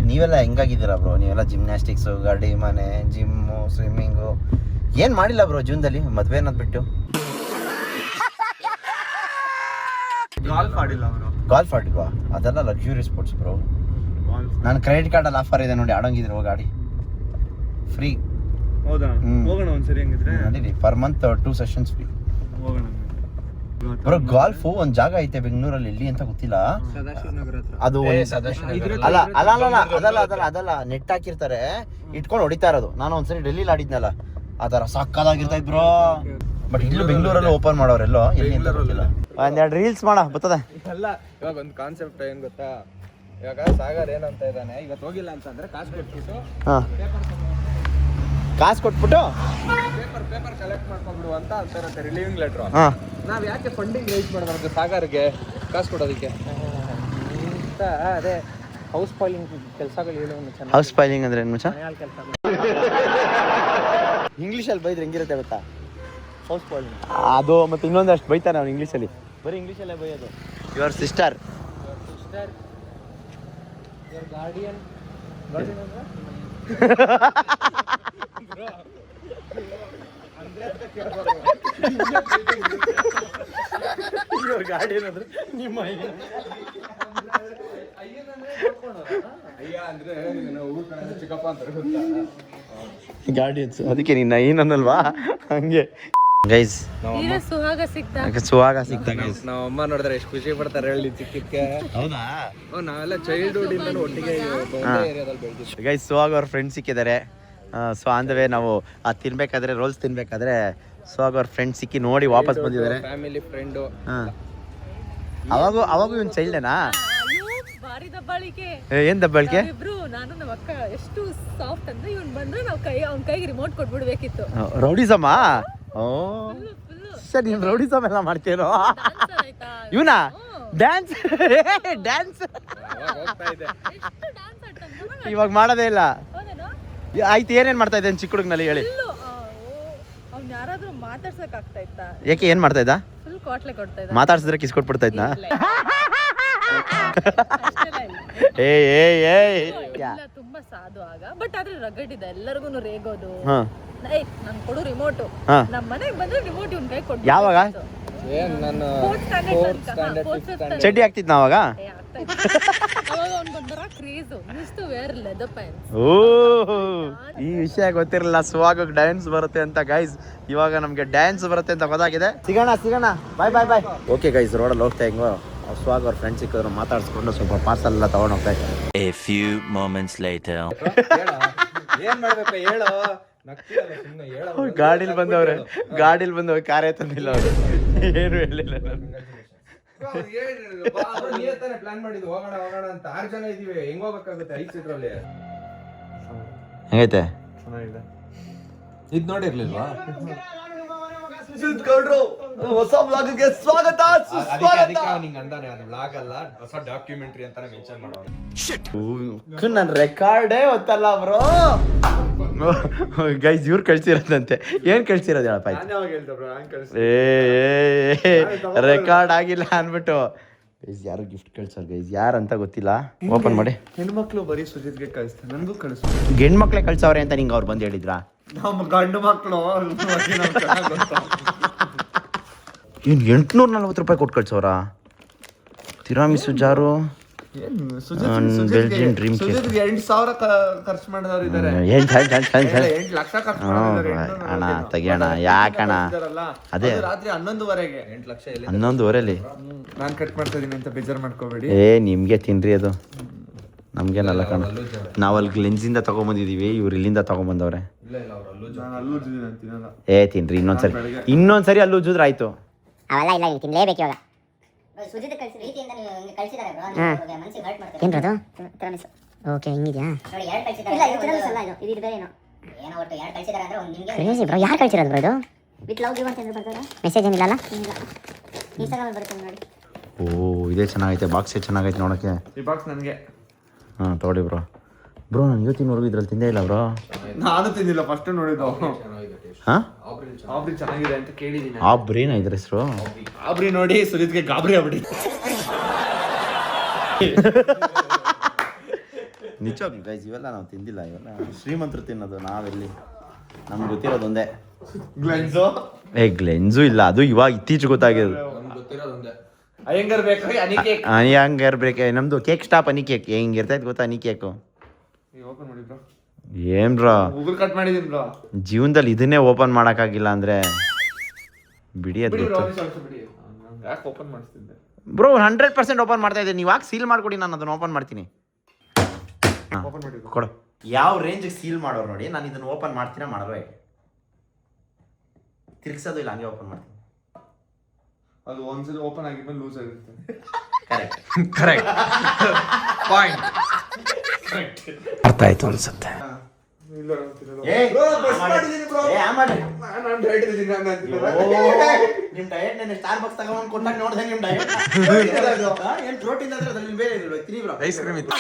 ನೀವೆಲ್ಲ ಹೆಂಗಾಗಿದ್ದೀರಾ ಬ್ರೋ? ನೀವೆಲ್ಲ ಜಿಮ್ನಾಸ್ಟಿಕ್ಸ್, ಗಾಡಿ ಮನೆ, ಜಿಮ್ಮು, ಸ್ವಿಮ್ಮಿಂಗು ಏನ್ ಮಾಡಿಲ್ಲ ಬ್ರೋ ಜೀವನದಲ್ಲಿ? ಮದ್ವೆ ಅನ್ನೋದ್ ಬಿಟ್ಟು ಗಾಲ್ಫ್ ಆಡಿಲ್ಲ ಅವರು. ಗಾಲ್ಫ್ ಆಡಿಲ್ವಾ? ಅದೆಲ್ಲ ಲಕ್ಸುರಿ ಸ್ಪೋರ್ಟ್ಸ್ ಬ್ರೋ. ನಾನು ಕ್ರೆಡಿಟ್ ಕಾರ್ಡಲ್ಲಿ ಆಫರ್ ಇದೆ ನೋಡಿ, ಆಡೋಂಗಿದ್ರು ಗಾಡಿ ಫ್ರೀ. ಹೌದಾ? ಹೋಗೋಣ ಒಂದ್ಸರಿ ಹಂಗಿದ್ರೆ. ನಡೀರಿ, ಪರ್ ಮಂತ್ 2 ಸೆಷನ್ಸ್ ಫ್ರೀ. ಹೋಗೋಣ ಬ್ರೋ. ಗಾಲ್ಫ್ ಒಂದ್ ಜಾಗ ಐತೆ ಬೆಂಗಳೂರಲ್ಲಿ, ಎಲ್ಲಿ ಅಂತ ಗೊತ್ತಿಲ್ಲ. ಸದಾಶಿವನಗರ ಹತ್ರ. ಅದು ಅದಲ್ಲ ನೆಟ್ ಹಾಕಿರ್ತಾರೆ, ಇಟ್ಕೊಂಡು ಹೊಡಿತಾ ಇರೋದು. ನಾನು ಒಂದ್ಸರಿ ಡೆಲ್ಲಿಲಿ ಆಡಿದ್ನಲ್ಲ, ಆ ತರ ಸಕ್ಕದಾಗಿರ್ತೈತ್ ಬ್ರೋ. ಬಟ್ ಇಲ್ಲೂ ಬೆಂಗಳೂರಲ್ಲಿ ಓಪನ್ ಮಾಡೋರೆಲ್ಲೋ ಒಂದೆರಡು ರೀಲ್ಸ್ ಮಾಡ ಬರ್ತದೆ. ಅಲ್ಲ ಇವಾಗ ಒಂದು ಕಾನ್ಸೆಪ್ಟ್ ಏನ್ ಗೊತ್ತಾ, ಇವಾಗ ಸಾಗರ್ ಏನಂತ ಇದ್ದಾನೆ, ಇವತ್ತು ಹೋಗಿಲ್ಲ ಅಂತಂದ್ರೆ ಕಾಸು ಕೊಟ್ಬಿಟ್ಟು ಹಾಂ ಕಾಸು ಕೊಟ್ಬಿಟ್ಟು ಪೇಪರ್ ಕಲೆಕ್ಟ್ ಮಾಡ್ಕೊಂಡ್ಬಿಡು ಅಂತ ಇರುತ್ತೆ ರಿಲೀವಿಂಗ್ ಲೆಟ್ರು. ಹಾಂ ನಾವ್ ಯಾಕೆ ಫಂಡಿಂಗ್ ರೈಸ್ ಮಾಡಬಾರ್ದು ಸಾಗರ್ಗೆ ಕಾಸು ಕೊಡೋದಕ್ಕೆ ಅಂತ ಅದೇ ಹೌಸ್ ಫೈಲಿಂಗ್ ಕೆಲಸಗಳು ಹೇಳೋ ಚೆನ್ನಾಗಿ ಹೌಸ್ ಫೈಲಿಂಗ್ ಅಂದ್ರೆ ಏನು ಮಚ್ಚ? ಮನೆಯಲ್ಲಿ ಕೆಲಸ ಇಂಗ್ಲೀಷಲ್ಲಿ ಬೈದ್ರೆ ಹೆಂಗಿರುತ್ತೆ ಗೊತ್ತಾ? ಹೌಸ್ ಫೈಲಿಂಗ್ ಅದು ಮತ್ತೆ ಇನ್ನೊಂದಷ್ಟು ಬೈತಾನೆ ಅವ್ನು ಇಂಗ್ಲೀಷಲ್ಲಿ, ಬರೀ ಇಂಗ್ಲೀಷಲ್ಲೇ ಬೈಯೋದು. Your sister sister your guardian your guardian ಅಂದ್ರೆ ನಿಮ್ಮ ಅಯ್ಯ ಅಂದ್ರೆ ಊರ್ ಕಡೆ ಚಿಕ್ಕಪ್ಪ ಅಂತ ಗಾರ್ಡಿಯನ್ಸ್, ಅದಕ್ಕೆ ನಿನ್ನ ಏನನ್ನಲ್ವಾ ಹಂಗೆ. ಗೈಸ್ ಸುಹಾಗ ಸಿಕ್ತ ಗೈಸ್. ನಾವ್ ಅಮ್ಮ ನೋಡಿದ್ರೆ ಎಷ್ಟು ಖುಷಿ ಪಡ್ತಾರೆ ಹೇಳಿ ಚಿಕ್ಕಕ್ಕೆ. ಹೌದಾ? ನಾವೆಲ್ಲ ಚೈಲ್ಡ್ಹುಡ್ ಇಂದ ಒಟ್ಟಿಗೆ ಏರಿಯಾದಲ್ಲಿ ಬೆಳೆದಿದ್ವಿ. ಗೈಸ್ ಸುಹಾಗ್ ಅವ್ರ ಫ್ರೆಂಡ್ಸ್ ಸಿಕ್ಕಿದ್ದಾರೆ. ಸೊ ಅಂದವೇ ನಾವು ಅದು ತಿನ್ಬೇಕಾದ್ರೆ ರೋಲ್ಸ್ ತಿನ್ಬೇಕಾದ್ರೆ ಸುಹಾಗ್ ಅವ್ರ ಫ್ರೆಂಡ್ಸ್ ಸಿಕ್ಕಿ ನೋಡಿ ವಾಪಸ್ ಬಂದಿದ್ದಾರೆ. Family friend. ಅವಾಗೂ ಇವನ್ ಚೈಲ್ಡೇನಾ? ಭಾರಿ ದಬ್ಬಾಳಿಕೆ. ಏನ್ ದಬ್ಬಾಳಿಕೆ? ಇಬ್ರು ನಾನು ನಮ್ಮ ಅಕ್ಕ ಎಷ್ಟು ಸಾಫ್ಟ್ ಅಂದ್ರೆ ಇವ್ನ್ ಬಂದ್ರೆ ನಾವು ಅವ್ನ ಕೈಗೆ ರಿಮೋಟ್ ಕೊಟ್ಬಿಡ್ಬೇಕಿತ್ತು. ರೌಡಿಸಮ್ಮ? ಓ ಸರ್, ನೀನ್ ರೌಡಿಸಮ್ ಎಲ್ಲ ಮಾಡ್ತೀರೋ? ಇವನಾ ಡ್ಯಾನ್ಸ್ ಡ್ಯಾನ್ಸ್ ಇವಾಗ ಮಾಡೋದೇ ಇಲ್ಲ. ಆಯ್ತು, ಏನೇನ್ ಮಾಡ್ತಾ ಇದ್ದೆ ಚಿಕ್ಕ ಹುಡುಗನಲ್ಲಿ ಹೇಳಿ. ಅವ್ನ್ ಯಾರಾದ್ರೂ ಮಾತಾಡ್ಸಕ್ ಆಗ್ತಾ ಇತ್ತಾ? ಯಾಕೆ ಏನ್ ಮಾಡ್ತಾ ಇದ್ದ? ಫುಲ್ ಕ್ವಾಟ್ಲೆ ಕೊಡ್ತಾ ಇದ್ದ. ಮಾತಾಡ್ಸಿದ್ರೆ ಕಿಸ್ ಕೊಟ್ಬಿಡ್ತಾ ಇದ್ನಾ? ಏ ತುಂಬಾ ಸಾಧು ಆಗ, ಬಟ್ ಆದ್ರೆ ರಗಡ್ ಇದೆ, ಎಲ್ಲರಿಗೂ ರೇಗೋದು. ಹಾ ನನ್ ಕೊಡು ರಿಮೋಟ್, ಹಾ. ನಮ್ ಮನೆಗ್ ಬಂದ್ರೆ ರಿಮೋಟ್ ಇವ್ನ ಕೈ ಕೊಡ್ಬೇಕು. ಯಾವಾಗ? ಏನ್ ನಾನು ಚಡ್ಡಿ ಹಾಕ್ತಿದ್ ನಾವಾಗ? ಅವಾಗ ಅವ್ನ್ಗೊಂಥರ craze, use to wear leather pants. ಓ ಈ ವಿಷಯ ಗೊತ್ತಿರಲಿಲ್ಲ, ಸುವಾಗ ಡ್ಯಾನ್ಸ್ ಬರುತ್ತೆ ಅಂತ. ಗೈಸ್ ಇವಾಗ ನಮ್ಗೆ ಡ್ಯಾನ್ಸ್ ಬರುತ್ತೆ ಅಂತ ಗೊತ್ತಾಗಿದೆ. ಸಿಗೋಣ ಬಾಯ್. ಓಕೆ ಗೈಸ್, ರೋಡಲ್ಲಿ ಹೋಗ್ತಾ ಹೆಂಗೋ ಸ್ವಾಗ್ ಅವ್ರ ಫ್ರೆಂಡ್ಸ್ ಸಿಕ್ಕಿದ್ರು, ಮಾತಾಡ್ಸ್ಕೊಂಡು ಸ್ವಲ್ಪ ಪಾರ್ಸಲ್ ಎಲ್ಲ ತಗೊಂಡು ಹೋಗ್ತಾ ಇದ್ದಾರೆ. A few moments later. ಏನ್ ಮಾಡ್ಬೇಕು ಹೇಳೋ, ಸುಮ್ಮನೆ ಹೇಳೋ. ಗಾಡಿಲಿ ಬಂದವ್ರೆ ಕಾರ್ಯ ತಂದಿಲ್ಲ ಅವರು, ಏನು ಹೇಳಿಲ್ಲ ನಾನು. ಪ್ಲಾನ್ ಮಾಡಿದ್ದು ಹೋಗೋಣ ಅಂತ 6 ಜನ ಇದೀವಿ, ಹೆಂಗ್ ಹೋಗ್ಬೇಕಾಗುತ್ತೆ 5 ಸೀಟ್ರಲ್ಲಿ. ಹೆಂಗೈತೆ? ಚೆನ್ನಾಗಿದೆ. ಇದ್ ನೋಡಿರ್ಲಿಲ್ವಾ? ಹೊಸ ಬ್ಲಾಗ್ಗೆ ಸ್ವಾಗತ ಸುಸ್ವಾಗತ. ನಿಂಗೆ ಅಂದಾನೆ ಅದು ಬ್ಲಾಗ್ ಅಲ್ಲ, ಹೊಸ ಡಾಕ್ಯುಮೆಂಟ್ರಿ ಅಂತಾನೆ ಮೆನ್ಷನ್ ಮಾಡೋದು. ನನ್ ರೆಕಾರ್ಡೇ ಗೊತ್ತಲ್ಲ ಬ್ರೋ. ಗೈಸ್ ಇವ್ರು ಕಳ್ಸಿರೋದಂತೆ. ಏನ್ ಕಳ್ಸಿರೋದು ಹೇಳಪ್ಪ? ರೆಕಾರ್ಡ್ ಆಗಿಲ್ಲ ಅನ್ಬಿಟ್ಟು ಗೈಸ್ ಯಾರು ಗಿಫ್ಟ್ ಕಳ್ಸೋರು ಗೈಸ್, ಯಾರಂತ ಗೊತ್ತಿಲ್ಲ. ಓಪನ್ ಮಾಡಿ. ಹೆಣ್ಮಕ್ಳು ಬರೀ ಸುಜಿತ್ಗೆ ಕಳಿಸ್ತಾರೆ, ನನಗೂ ಕಳಿಸ್ತಾರೆ. ಹೆಣ್ಮಕ್ಳೆ ಕಳ್ಸವ್ರೆ ಅಂತ ನಿಂಗೆ ಅವ್ರು ಬಂದು ಹೇಳಿದ್ರಾ? ನಮ್ಮ ಗಂಡು ಮಕ್ಕಳು ಏನು 840 ರೂಪಾಯಿ ಕೊಟ್ಟು ಕಳ್ಸವ್ರ? ತಿರಾಮಿಸು ಜಾರು, ಬೆಲ್ಜಿಯನ್ ಡ್ರೀಮ್ ಕೇಕ್. 8,000 ಖರ್ಚು ಮಾಡಿದವರು ಇದ್ದಾರೆ. 8 ಲಕ್ಷ ಖರ್ಚು ಮಾಡಿದ್ದಾರೆ. ಅಣ್ಣ ತೆಗಿಯೋಣ, ಯಾಕಣ್ಣ? ಅದೇ ರಾತ್ರಿ 11:15ಗೆ 8 ಲಕ್ಷ 11:15 ನಾನು ಕಟ್ ಮಾಡ್ತಾ ಇದೀನಿ ಅಂತ ಬೇಜಾರು ಮಾಡ್ಕೋಬೇಡಿ. ನಿಮ್ಗೆ ತಿನ್ರಿ, ಅದು ನಮ್ಗೇನಲ್ಲ ಕಣ. ನಾವಲ್ಲಿ ಗ್ಲೆನ್ಸಿಂದ ತಗೊಂಬಂದಿದೀವಿ, ಇವ್ರು ಇಲ್ಲಿಂದ ತಗೊಂಬಂದವ್ರೆ. ತಿನ್ರಿ ಇನ್ನೊಂದ್ಸರಿ ಅಲ್ಲಿ ಉಜ್ಜಿದ್ರೆ ಆಯ್ತು. ಅವೆಲ್ಲ ಇಲ್ಲ, ನೀವು ತಿನ್ಲೇಬೇಕು ಇವಾಗ. ಸುಜಿತ್ ಕಳಿಸಿದ ರೀತಿಯಿಂದ ನೀವು ಹಿಂಗೆ ಕಳಿಸಿದ್ದಾರೆ ಬ್ರೋ, ನಿಮಗೆ ಮನಸ್ಸಿಗೆ ಹರ್ಟ್ ಮಾಡ್ತಾರೆ. ಏನ್ರದು ತಿರಾಮಿಸು? ಓಕೆ, ಹಿಂಗಿದ್ಯಾ? ನೋಡಿ 2 ಕಳಿಸಿದ್ದಾರೆ. ಇಲ್ಲ, ಇದು ತಿರಾಮಿಸು ಅಲ್ಲ, ಇದು ಬೇರೆ ಏನೋ ಒಟ್ಟು 2 ಕಳಿಸಿದ್ದಾರೆ ಅಂದ್ರೆ ಒಂದು ನಿಮಗೆ ಕ್ರೇಜಿ ಬ್ರೋ. ಯಾರು ಕಳಿಸಿರೋದು ಬ್ರೋ ಇದು? ವಿತ್ ಲವ್ ಗಿವ್ ಅಂತ ಏನು ಬರ್ತಾರಾ? ಮೆಸೇಜ್ ಏನಿಲ್ಲ ಅಲ್ಲ? ಇಲ್ಲ, ಇನ್ಸ್ಟಾಗ್ರಾಮ್ ಅಲ್ಲಿ ಬರುತ್ತೆ ನೋಡಿ. ಓ ಇದೇ ಚೆನ್ನಾಗೈತೆ, ಬಾಕ್ಸೇ ಚೆನ್ನಾಗೈತೆ ನೋಡೋಕ್ಕೆ. ಈ ಬಾಕ್ಸ್ ನನಗೆ. ಹಾಂ ತಗೊಳ್ಳಿ ಬ್ರೋ. ನಾನು ಇವತ್ತಿನವರೆಗೂ ಇದ್ರಲ್ಲಿ ತಿಂದೇ ಇಲ್ಲ ಬ್ರೋ. ನಾನು ತಿಂದಿಲ್ಲ, ಫಸ್ಟ್ ನೋಡಿದ್ದು. ಹಾಂ ಆಬ್ರಿ ಚೆನ್ನಾಗಿದೆ ಅಂತ ಕೇಳಿದ್ದೀನಿ. ಆಬ್ರಿನಾ ಇದ್ರ ಹೆಸರು? ಆಬ್ರಿ ನೋಡಿ ಸುಜಿತ್ಗೆ ಗಾಬರಿ ಆಗ್ಬಿಡಿ. ನಿಜವಾಗ್ಲು ಗೈಸ್ ಇವೆಲ್ಲ ನಾವು ತಿಂದಿಲ್ಲ, ಇವೆಲ್ಲ ಶ್ರೀಮಂತರು ತಿನ್ನೋದು. ನಾವೆಲ್ಲಿ, ನಮ್ಗೆ ಗೊತ್ತಿರೋದು ಒಂದೇ ಗ್ಲೆನ್ಸು. ಗ್ಲೆನ್ಸು ಇಲ್ಲ, ಅದು ಇವಾಗ ಇತ್ತೀಚೆಗೆ ಗೊತ್ತಾಗಿರೋದು. ಅಯ್ಯಂಗಾರ್ ಬೇಕ್ರಿ ಹನಿ ಕೇಕ್. ಅಯ್ಯಂಗಾರ್ ಬೇಕೆ ನಮ್ದು ಕೇಕ್ ಸ್ಟಾಪ್ ಹನಿ ಕೇಕ್. ಹೆಂಗಿರ್ತೈತೆ ಗೊತ್ತಾ ಹನಿ ಕೇಕು? ಓಪನ್ ಮಾಡಿ ಬ್ರೋ. ಏನ್ ಬ್ರೋ ಗೂಗಲ್ ಕಟ್ ಮಾಡಿದೀನಿ ಬ್ರೋ. ಜೀವನದಲ್ಲಿ ಇದನ್ನೇ ಓಪನ್ ಮಾಡೋಕ್ಕಾಗಿಲ್ಲ ಅಂದ್ರೆ ಬಿಡಿ. ಅದು ಯಾಕೆ ಓಪನ್ ಮಾಡಿಸ್ತಿದ್ದೆ ಬ್ರೋ? 100% ಓಪನ್ ಮಾಡ್ತಾ ಇದ್ದೀನಿ. ನೀವು ಯಾಕೆ ಸೀಲ್ ಮಾಡ್ಕೊಡಿ, ನಾನು ಅದನ್ನ ಓಪನ್ ಮಾಡ್ತೀನಿ. ಕೊಡು. ಯಾವ ರೇಂಜಿಗೆ ಸೀಲ್ ಮಾಡೋರು ನೋಡಿ, ನಾನು ಇದನ್ನ ಓಪನ್ ಮಾಡ್ತೀನ ಮಾಡಲ್ವ? ತಿರ್ಗ್ಸೋದು ಇಲ್ಲ, ಹಂಗೆ ಓಪನ್ ಮಾಡ್ತೀನಿ. ಅದು ಒಂದ್ಸಲ ಓಪನ್ ಆಗಿದ್ಮೇಲೆ ಲೂಸ್ ಆಗಿರುತ್ತೆ. ಕರೆಕ್ಟ್. Correct point. ಅರ್ಥ ಆಯ್ತು ಅನ್ಸುತ್ತೆ. ಇಲ್ಲ ಅಂತಿರಲ್ಲ. ನಿಮ್ ಡಯಟ್ ನೆನೆ ಸ್ಟಾರ್ ಬಾಕ್ಸ್ ತಗೊಂಡ್ ಕೊಟ್ಟಾಗ ನೋಡ್ದೆ ನಿಮ್ ಡಯಟ್ ಏನ್ ಪ್ರೋಟೀನ್ ಅಂದ್ರೆ ಅದ್ರಲ್ಲಿ ಬೇರೆ ಇಲ್ವಾ? ತಿನ್ನಿ ಬ್ರೋ. ಐಸ್ ಕ್ರೀಮ್ ಇತ್ತು.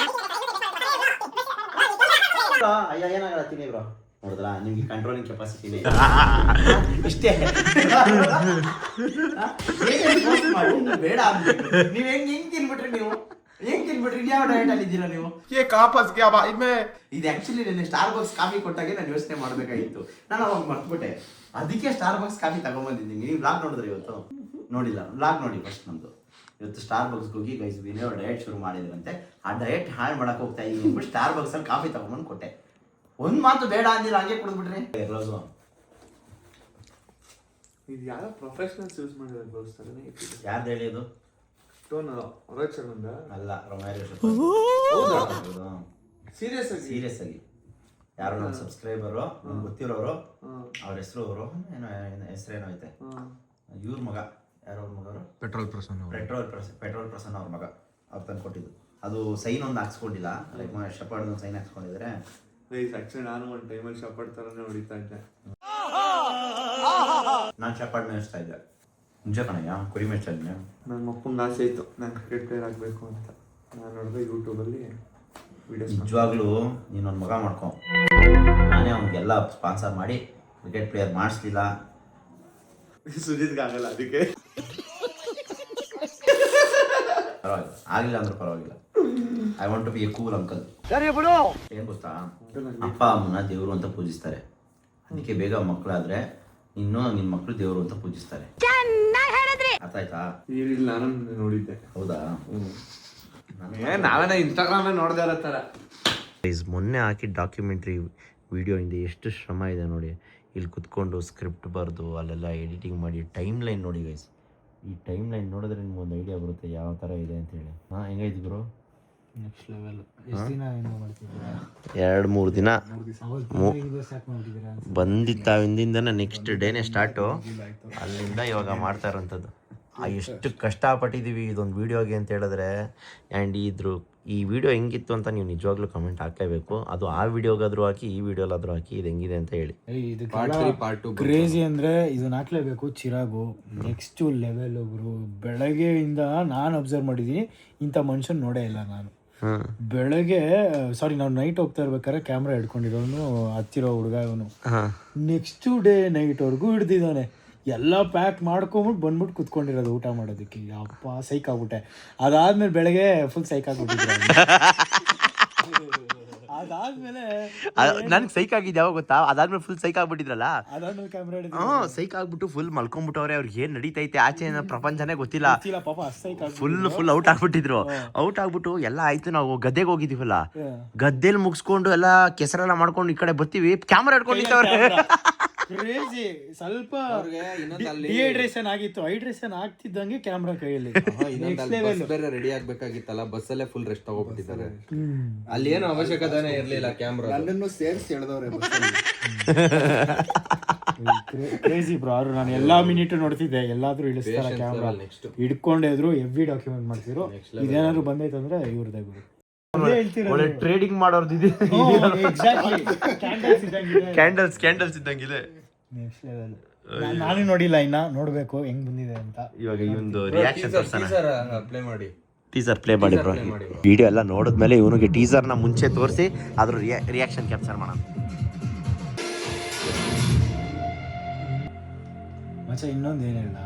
ಅಯ್ಯ ಏನಾಗಲ್ಲ, ತಿನ್ನಿ ಬ್ರೋ. ನೋಡಿದ್ರಾ, ನಿಮ್ಗೆ ಕಂಟ್ರೋಲಿಂಗ್ ಕೆಪಾಸಿಟಿನೇ ಇಷ್ಟೇ. ಬೇಡ ಅಂದ್ಬಿಟ್ಟು ನೀವ್ ಹೆಂಗ್ ತಿನ್ಬಿಟ್ರಿ ನೀವು? ಹೆಂಗ್ ತಿನ್ಬಿಟ್ರಿ? ಯಾವ ಡಯಟ್ ಅಲ್ಲಿ ಇದ್ದೀರಾ ನೀವು? ಇದು ಆಕ್ಚುಲಿ ನನ್ನ ಸ್ಟಾರ್ ಬಾಕ್ಸ್ ಕಾಫಿ ಕೊಟ್ಟಾಗೆ ನಾನು ಯೋಚನೆ ಮಾಡ್ಬೇಕಾಗಿತ್ತು. ನಾನು ಅವಾಗ ಮರ್ತ್ಬಿಟ್ಟೆ. ಅದಕ್ಕೆ ಸ್ಟಾರ್ ಬಾಕ್ಸ್ ಕಾಫಿ ತಗೊಂಡ್ಬಂದಿದ್ದೀನಿ. ನೀವು ಬ್ಲಾಗ್ ನೋಡಿದ್ರೆ ಇವತ್ತು? ನೋಡಿಲ್ಲ, ಬ್ಲಾಗ್ ನೋಡಿ ಫಸ್ಟ್ ನಮ್ದು. ಇವತ್ತು ಸ್ಟಾರ್ ಬಾಕ್ಸ್ಗೆ ಹೋಗಿ ಗೈಸ್ ವಿನೋ ಡಯಟ್ ಶುರು ಮಾಡಿದ್ರಂತೆ. ಆ ಡಯಟ್ ಹಾಳು ಮಾಡಕ್ ಹೋಗ್ತಾ ಇದ್ದೀನಿ ಅಂದ್ಬಿಟ್ಟು ಸ್ಟಾರ್ ಬಾಕ್ಸ್ ಅಲ್ಲಿ ಕಾಫಿ ತಗೊಂಡ್ಬಂದು ಕೊಟ್ಟೆ. ಒಂದ್ ಮಾತು ಬೇಡ ಅಂದಿಲ್ಲ, ಹಂಗೆ ಕುಡಿದ್ಬಿಟ್ರಿ. ಇದು ಯಾರೋ ಪ್ರೊಫೆಷನಲ್ಸ್ ಯೂಸ್ ಮಾಡಿರೋ ಗ್ಲೌಸ್ ತರನೇ ಇತ್ತು. ಯಾರ್ದು ಹೇಳಿ ಅದು? ಸ್ಟೋನ್ ರೊಮೇರಿಯೋ ಅಲ್ಲ, ರೊಮೇರಿಯೋ. ಸೀರಿಯಸ್ ಆಗಿ ಯಾರೋ ನನ್ನ ಸಬ್ಸ್ಕ್ರೈಬರು, ನಮ್ಗೆ ಗೊತ್ತಿರೋರು, ಅವ್ರ ಹೆಸರು ಅವರು ಏನೋ ಹೆಸರೇನೋ ಐತೆ. ಇವ್ರ ಮಗ, ಯಾರೋ ಅವ್ರ ಮಗ, ಪೆಟ್ರೋಲ್ ಪ್ರಸನ್ನ ಅವ್ರ ಮಗ, ಅವ್ರು ತಂದು ಕೊಟ್ಟಿದ್ದು. ಅದು ಸೈನ್ ಒಂದು ಹಾಕ್ಸ್ಕೊಂಡಿಲ್ಲ, ಲೈಕ್ ಶೆಪರ್ಡ್ ಒಂದು ಸೈನ್ ಹಾಕ್ಸ್ಕೊಂಡಿದ್ರೆ. ಆಕ್ಚುಲಿ ನಾನು ಒಂದು ಟೈಮಲ್ಲಿ ಶೆಪರ್ಡ್ ತರನೇ ಹೊಡಿತಾ ಇದ್ದೆ. ನಾನು ಶೆಪರ್ಡ್ ಮೇಯಿಸ್ತಾ ಇದ್ದೆ. ಮುಂಚೆ ಕಣಯ್ಯ, ಕುರಿ ಮೇಯಿಸ್ತಾ ಇದ್ದೆ. ನನ್ನ ಮಕ್ಕಂಗೆ ಆಸೆ ಇತ್ತು ನಾನು ಕ್ರಿಕೆಟ್ ಪ್ಲೇಯರ್ ಆಗಬೇಕು ಅಂತ. ನಾನು ನೋಡಿದ್ರೆ ಯೂಟ್ಯೂಬಲ್ಲಿ ವಿಡಿಯೋಸ್. ನಿಜವಾಗ್ಲೂ ನೀನೊಂದು ಮಗ ಮಾಡ್ಕೊ. ನಾನೇ ಅವ್ನಿಗೆಲ್ಲ ಸ್ಪಾನ್ಸರ್ ಮಾಡಿ ಕ್ರಿಕೆಟ್ ಪ್ಲೇಯರ್ ಮಾಡಿಸ್ಲಿಲ್ಲ. ಸುಜಿತ್ಗೆ ಆಗಲ್ಲ, ಅದಕ್ಕೆ ಪರವಾಗಿಲ್ಲ, ಆಗಿಲ್ಲ ಅಂದ್ರೆ ಪರವಾಗಿಲ್ಲ. I want to be a cool uncle. ಏನ್ ಗೊತ್ತಾ, ಅಪ್ಪ ಅಮ್ಮನ ದೇವರು ಅಂತ ಪೂಜಿಸ್ತಾರೆ. ಅದಕ್ಕೆ ಬೇಗ ಮಕ್ಕಳಾದ್ರೆ ಇನ್ನು ನಿನ್ ಮಕ್ಕಳು ದೇವರು ಅಂತ ಪೂಜಿಸ್ತಾರೆ. ಅರ್ಥ ಆಯ್ತಾ? ಇಲ್ಲ, ನಾನು ನೋಡಿದ್ದೆ. ಹೌದಾ? ನಾವೇನ ಇನ್ಸ್ಟಾಗ್ರಾಮ್ ನೋಡ್ದೆ ಇರೋ ತರ. ಮೊನ್ನೆ ಹಾಕಿದ ಡಾಕ್ಯುಮೆಂಟ್ರಿ ವಿಡಿಯೋ ಇಂದ ಎಷ್ಟು ಶ್ರಮ ಇದೆ ನೋಡಿ. ಇಲ್ಲಿ ಕುತ್ಕೊಂಡು ಸ್ಕ್ರಿಪ್ಟ್ ಬರೆದು ಅಲ್ಲೆಲ್ಲ ಎಡಿಟಿಂಗ್ ಮಾಡಿ ಟೈಮ್ ಲೈನ್ ನೋಡಿ ಗೈಸ್. ಈ ಟೈಮ್ ಲೈನ್ ನೋಡಿದ್ರೆ ನಿಮ್ಗೊಂದು ಐಡಿಯಾ ಬರುತ್ತೆ ಯಾವ ಥರ ಇದೆ ಅಂತ ಹೇಳಿ. ಹೆಂಗೈತಿ ಗುರು? Next level. ಎಷ್ಟು ದಿನ ಏನು ಮಾಡ್ತಿದ್ದೀರಾ? 2-3 ದಿನ ಬಂದಿತ್ತು. ಹಿಂದಿಂದನೇ ನೆಕ್ಸ್ಟ್ ಡೇನೇ ಸ್ಟಾರ್ಟು. ಅಲ್ಲಿಂದ ಇವಾಗ ಮಾಡ್ತಾ ಇರೋಂಥದ್ದು. ಎಷ್ಟು ಕಷ್ಟಪಟ್ಟಿದ್ದೀವಿ ಇದೊಂದು ವೀಡಿಯೋಗೆ ಅಂತ ಹೇಳಿದ್ರೆ. ಆ್ಯಂಡ್ ಈ ವಿಡಿಯೋ ಹೆಂಗಿತ್ತು ಅಂತ ನೀವು ನಿಜವಾಗ್ಲೂ ಕಮೆಂಟ್ ಹಾಕಲೇಬೇಕು. ಅದು ಆ ವಿಡಿಯೋಗಾದ್ರೂ ಹಾಕಿ, ಈ ವಿಡಿಯೋಲಾದ್ರೂ ಹಾಕಿ ಇದು ಹೆಂಗಿದೆ ಅಂತ ಹೇಳಿ. ಕ್ರೇಜಿ ಅಂದರೆ ಇದನ್ನ ಹಾಕ್ಲೇಬೇಕು. ಚಿರಾಗು ನೆಕ್ಸ್ಟ್ ಲೆವೆಲ್ ಒಬ್ರು. ಬೆಳಗ್ಗೆಯಿಂದ ನಾನು ಅಬ್ಸರ್ವ್ ಮಾಡಿದ್ದೀನಿ, ಇಂಥ ಮನುಷ್ಯನ್ ನೋಡೇ ಇಲ್ಲ ನಾನು. ಬೆಳಗ್ಗೆ ನಾವು ನೈಟ್ ಹೋಗ್ತಾ ಇರ್ಬೇಕಾದ್ರೆ ಕ್ಯಾಮ್ರಾ ಹಿಡ್ಕೊಂಡಿರೋನು ಹತ್ತಿರೋ ಹುಡುಗ ಇವನು. ನೆಕ್ಸ್ಟ್ ಡೇ ನೈಟ್ವರೆಗೂ ಹಿಡ್ದಿದ್ದಾನೆ. ಎಲ್ಲ ಪ್ಯಾಕ್ ಮಾಡ್ಕೊಂಬಿಟ್ಟು ಬಂದ್ಬಿಟ್ಟು ಕುತ್ಕೊಂಡಿರೋದು ಊಟ ಮಾಡೋದಕ್ಕೆ. ಅಪ್ಪ ಸೈಕ್ ಆಗ್ಬಿಟ್ಟೆ. ಅದಾದ್ಮೇಲೆ ಬೆಳಗ್ಗೆ ಫುಲ್ ಸೈಕ್ ಆಗ್ಬಿಟ್ಟಿದ್ರು. ಅದಾದ್ಮೇಲೆ ನನ್ಗೆ ಸೈಕ್ ಆಗಿದ್ದು ಯಾವಾಗ ಗೊತ್ತಾ? ಅದಾದ್ಮೇಲೆ ಫುಲ್ ಸೈಕ್ ಆಗ್ಬಿಟ್ಟಿದ್ರಲ್ಲ. ಅದಾದ್ಮೇಲೆ ಕ್ಯಾಮ್ರಾ ಸೈಕ್ ಆಗ್ಬಿಟ್ಟು ಫುಲ್ ಮಲ್ಕೊಂಡ್ಬಿಟ್ಟವ್ರೆ. ಅವ್ರಿಗೆ ಏನ್ ನಡೀತೈತೆ ಆಚೆ ಪ್ರಪಂಚನೇ ಗೊತ್ತಿಲ್ಲ. ಪಾಪ ಸೈಕ್ ಫುಲ್ ಔಟ್ ಆಗ್ಬಿಟ್ಟಿದ್ರು. ಔಟ್ ಆಗ್ಬಿಟ್ಟು ಎಲ್ಲ ಆಯ್ತು, ನಾವು ಗದ್ದೆಗೆ ಹೋಗಿದ್ದೀವಲ್ಲ, ಗದ್ದೆಲಿ ಮುಗಿಸ್ಕೊಂಡು ಎಲ್ಲ ಕೆಸರೆಲ್ಲ ಮಾಡ್ಕೊಂಡು ಈ ಕಡೆ ಬರ್ತೀವಿ, ಕ್ಯಾಮ್ರಾ ಹಿಡ್ಕೊಂಡಿದ್ದವ್ರೆ. ಕ್ರೇಜಿ. ಸ್ವಲ್ಪ ಡಿಹೈಡ್ರೇಷನ್ ಆಗಿತ್ತು. ಹೈಡ್ರೇಷನ್ ಆಗ್ತಿದ್ದಂಗೆ ಕ್ಯಾಮ್ರಾ ಕೈಯಲ್ಲಿ. ಬೇರೆ ರೆಡಿ ಆಗ್ಬೇಕಾಗಿತ್ತಲ್ಲ, ಬಸ್ಸಲ್ಲೇ ಫುಲ್ ರೆಸ್ಟ್ ತಗೋಬಿಟ್ಟಿದ್ದಾರೆ. ಅಲ್ಲಿ ಏನು ಅವಶ್ಯಕತೆನೇ ಇರ್ಲಿಲ್ಲ ಕ್ಯಾಮ್ರಾ. ನನ್ನನ್ನು ಸೇರಿಸಿ ಎಳೆದವ್ರೆ. Crazy bro. ಅವ್ರು ನಾನು ಎಲ್ಲಾ ಮಿನಿಟ್ ನೋಡ್ತಿದ್ದೆ, ಎಲ್ಲಾದ್ರೂ ಇಳಿಸ್ತಾರ ಕ್ಯಾಮ್ರಾ ಹಿಡ್ಕೊಂಡೇ ಇದ್ರು, ಎವ್ರಿ ಡಾಕ್ಯುಮೆಂಟ್ ಮಾಡ್ತಿದ್ರು. ಇದೇನಾದ್ರು ಬಂದೈತಂದ್ರೆ ಇವ್ರದೇ ಗುರು. ಟ್ರೇಡಿಂಗ್ ಮಾಡೋರ್ದು ಇದೆ. ಕ್ಯಾಂಡಲ್ಸ್ ಇದ್ದಂಗಿದೆ. ನಾನು ನೋಡಿಲ್ಲ, ಇನ್ನ ನೋಡ್ಬೇಕು ಹೆಂಗ್ ಬಂದಿದೆ ಅಂತ. ಇವಾಗ ಈ ಒಂದು ರಿಯಾಕ್ಷನ್ ಪ್ಲೇ ಮಾಡಿ, ಟೀಸರ್ ಪ್ಲೇ ಮಾಡಿ ಬ್ರೋ. ವಿಡಿಯೋ ಎಲ್ಲ ನೋಡಿದ್ಮೇಲೆ ಇವನಿಗೆ ಟೀಸರ್ನ ಮುಂಚೆ ತೋರಿಸಿ ಅದ್ರ ರಿಯಾಕ್ಷನ್ ಕ್ಯಾಪ್ಚರ್ ಮಾಡೋಣ. ಮಚ್ಚ ಇನ್ನೊಂದು ಏನಿಲ್ಲ,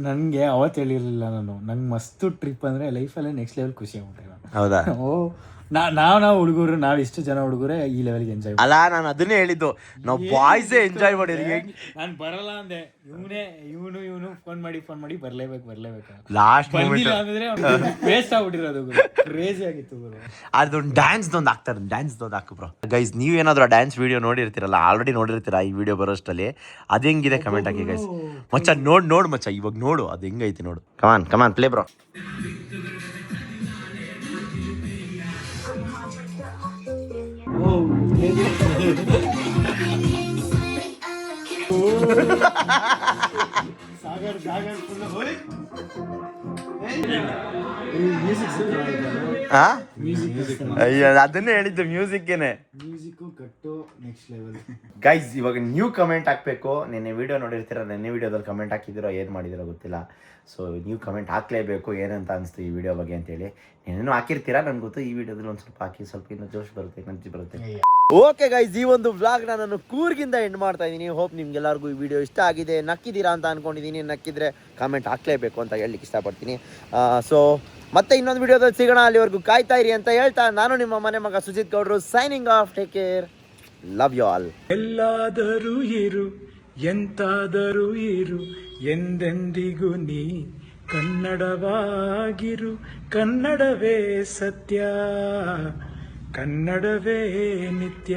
ನನಗೆ ಅವತ್ತು ಹೇಳಿರಲಿಲ್ಲ ನಾನು. ನಂಗೆ ಮಸ್ತು ಟ್ರಿಪ್ ಅಂದರೆ ಲೈಫಲ್ಲೇ ನೆಕ್ಸ್ಟ್ ಲೆವೆಲ್ ಖುಷಿ ಆಗ್ಬಿಟ್ಟೆ ನಾನು. ಹೌದಾ? ನಾವು ಹುಡುಗರು, ನಾವು ಇಷ್ಟು ಜನ ಹುಡುಗರೇ ಈ ಲೆವೆಲ್ಗೆ ಎಂಜಾಯ್ ಅಲ್ಲ, ನಾನು ಅದನ್ನೇ ಹೇಳಿದ್ದು, ನಾವು ಬಾಯ್ಸೇ ಎಂಜಾಯ್ ಮಾಡಿದ್ವಿ. ನಾನು ಬರಲ್ಲ ಅಂದೆ, ಇವನು ಫೋನ್ ಮಾಡಿ ಬರ್ಲೇಬೇಕು ಲಾಸ್ಟ್ ಬಂದಿಲ್ಲ ಅಂದ್ರೆ ವೇಸ್ಟ್ ಆಗ್ಬಿಟ್ಟಿರೋದು. ಕ್ರೇಜಿ ಆಗಿತ್ತು ಗುರು. ಅದೊಂದು ಡ್ಯಾನ್ಸ್ದೊಂದು ಹಾಕ್ತಾರೆ, ಡ್ಯಾನ್ಸ್ದೊಂದು ಹಾಕು ಬ್ರೋ. ಗೈಸ್, ನೀವೇನಾದ್ರೂ ಆ ಡ್ಯಾನ್ಸ್ ವಿಡಿಯೋ ನೋಡಿರ್ತೀರಲ್ಲ, ಆಲ್ರೆಡಿ ನೋಡಿರ್ತೀರಾ ಈ ವಿಡಿಯೋ ಬರೋಷ್ಟಲ್ಲಿ. ಅದು ಹೆಂಗಿದೆ ಕಮೆಂಟ್ ಹಾಕಿ ಗೈಸ್. ಮಚ್ಚ ನೋಡು ಮಚ್ಚ, ಇವಾಗ ನೋಡು ಅದು ಹೆಂಗೈತಿ ನೋಡು. ಕಮಾನ್ ಪ್ಲೇ ಬ್ರೋ. ಸಾಗರ್ ಫುಲ್ ಅಯ್ಯೋ ಅದನ್ನೇ ಹೇಳಿದ್ದು ಮ್ಯೂಸಿಕ್ಕೇನೆ. ಮ್ಯೂಸಿಕ್ ಕಟ್ಟು ನೆಕ್ಸ್ಟ್ ಲೆವೆಲ್. ಗೈಸ್ ಇವಾಗ ನ್ಯೂ ಕಮೆಂಟ್ ಹಾಕ್ಬೇಕು. ನಿನ್ನೆ ವಿಡಿಯೋ ನೋಡಿರ್ತೀರ, ನಿನ್ನೆ ವಿಡಿಯೋದಲ್ಲಿ ಕಮೆಂಟ್ ಹಾಕಿದಿರೋ ಏನು ಮಾಡಿದಿರೋ ಗೊತ್ತಿಲ್ಲ. ಸೊ ನ್ಯೂ ಕಮೆಂಟ್ ಹಾಕ್ಲೇಬೇಕು ಏನಂತ ಅನಿಸ್ತು ಈ ವಿಡಿಯೋ ಬಗ್ಗೆ ಅಂತೇಳಿ. ಏನೇನೋ ಹಾಕಿರ್ತೀರಾ ನನಗೆ ಗೊತ್ತು. ಈ ವಿಡಿಯೋದಲ್ಲಿ ಒಂದು ಸ್ವಲ್ಪ ಹಾಕಿ ಸ್ವಲ್ಪ ಇನ್ನೂ ಜೋಶ್ ಬರುತ್ತೆ, ಎನರ್ಜಿ ಬರುತ್ತೆ. ಓಕೆ ಗೈಸ್, ಈ ಒಂದು ವ್ಲಾಗ್ನ ನಾನು ಕೂರ್ಗಿಂದ ಎಂಡ್ ಮಾಡ್ತಾ ಇದ್ದೀನಿ. ಹೋಪ್ ನಿಮ್ಗೆಲ್ಲರಿಗೂ ಈ ವಿಡಿಯೋ ಇಷ್ಟ ಆಗಿದೆ, ನಕ್ಕಿದ್ದೀರಾ ಅಂತ ಅನ್ಕೊಂಡಿದ್ದೀನಿ. ನಕ್ಕಿದ್ರೆ ಕಾಮೆಂಟ್ ಹಾಕ್ಲೇಬೇಕು ಅಂತ ಹೇಳಲಿಕ್ಕೆ ಇಷ್ಟಪಡ್ತೀನಿ. ಸೊ ಮತ್ತೆ ಇನ್ನೊಂದು ವಿಡಿಯೋದಲ್ಲಿ ಸಿಗೋಣ. ಅಲ್ಲಿವರೆಗೂ ಕಾಯ್ತಾ ಇರಿ ಅಂತ ಹೇಳ್ತಾ ನಾನು ನಿಮ್ಮ ಮನೆ ಮಗ ಸುಜಿತ್ ಗೌಡ್ರು signing off. Take care, love you all. ಎಲ್ಲಾದರೂ ಇರು ಎಂತಾದರೂ ಇರು ಎಂದೆಂದಿಗೂ ನೀ ಕನ್ನಡವಾಗಿರು. ಕನ್ನಡವೇ ಸತ್ಯ, ಕನ್ನಡವೇ ನಿತ್ಯ.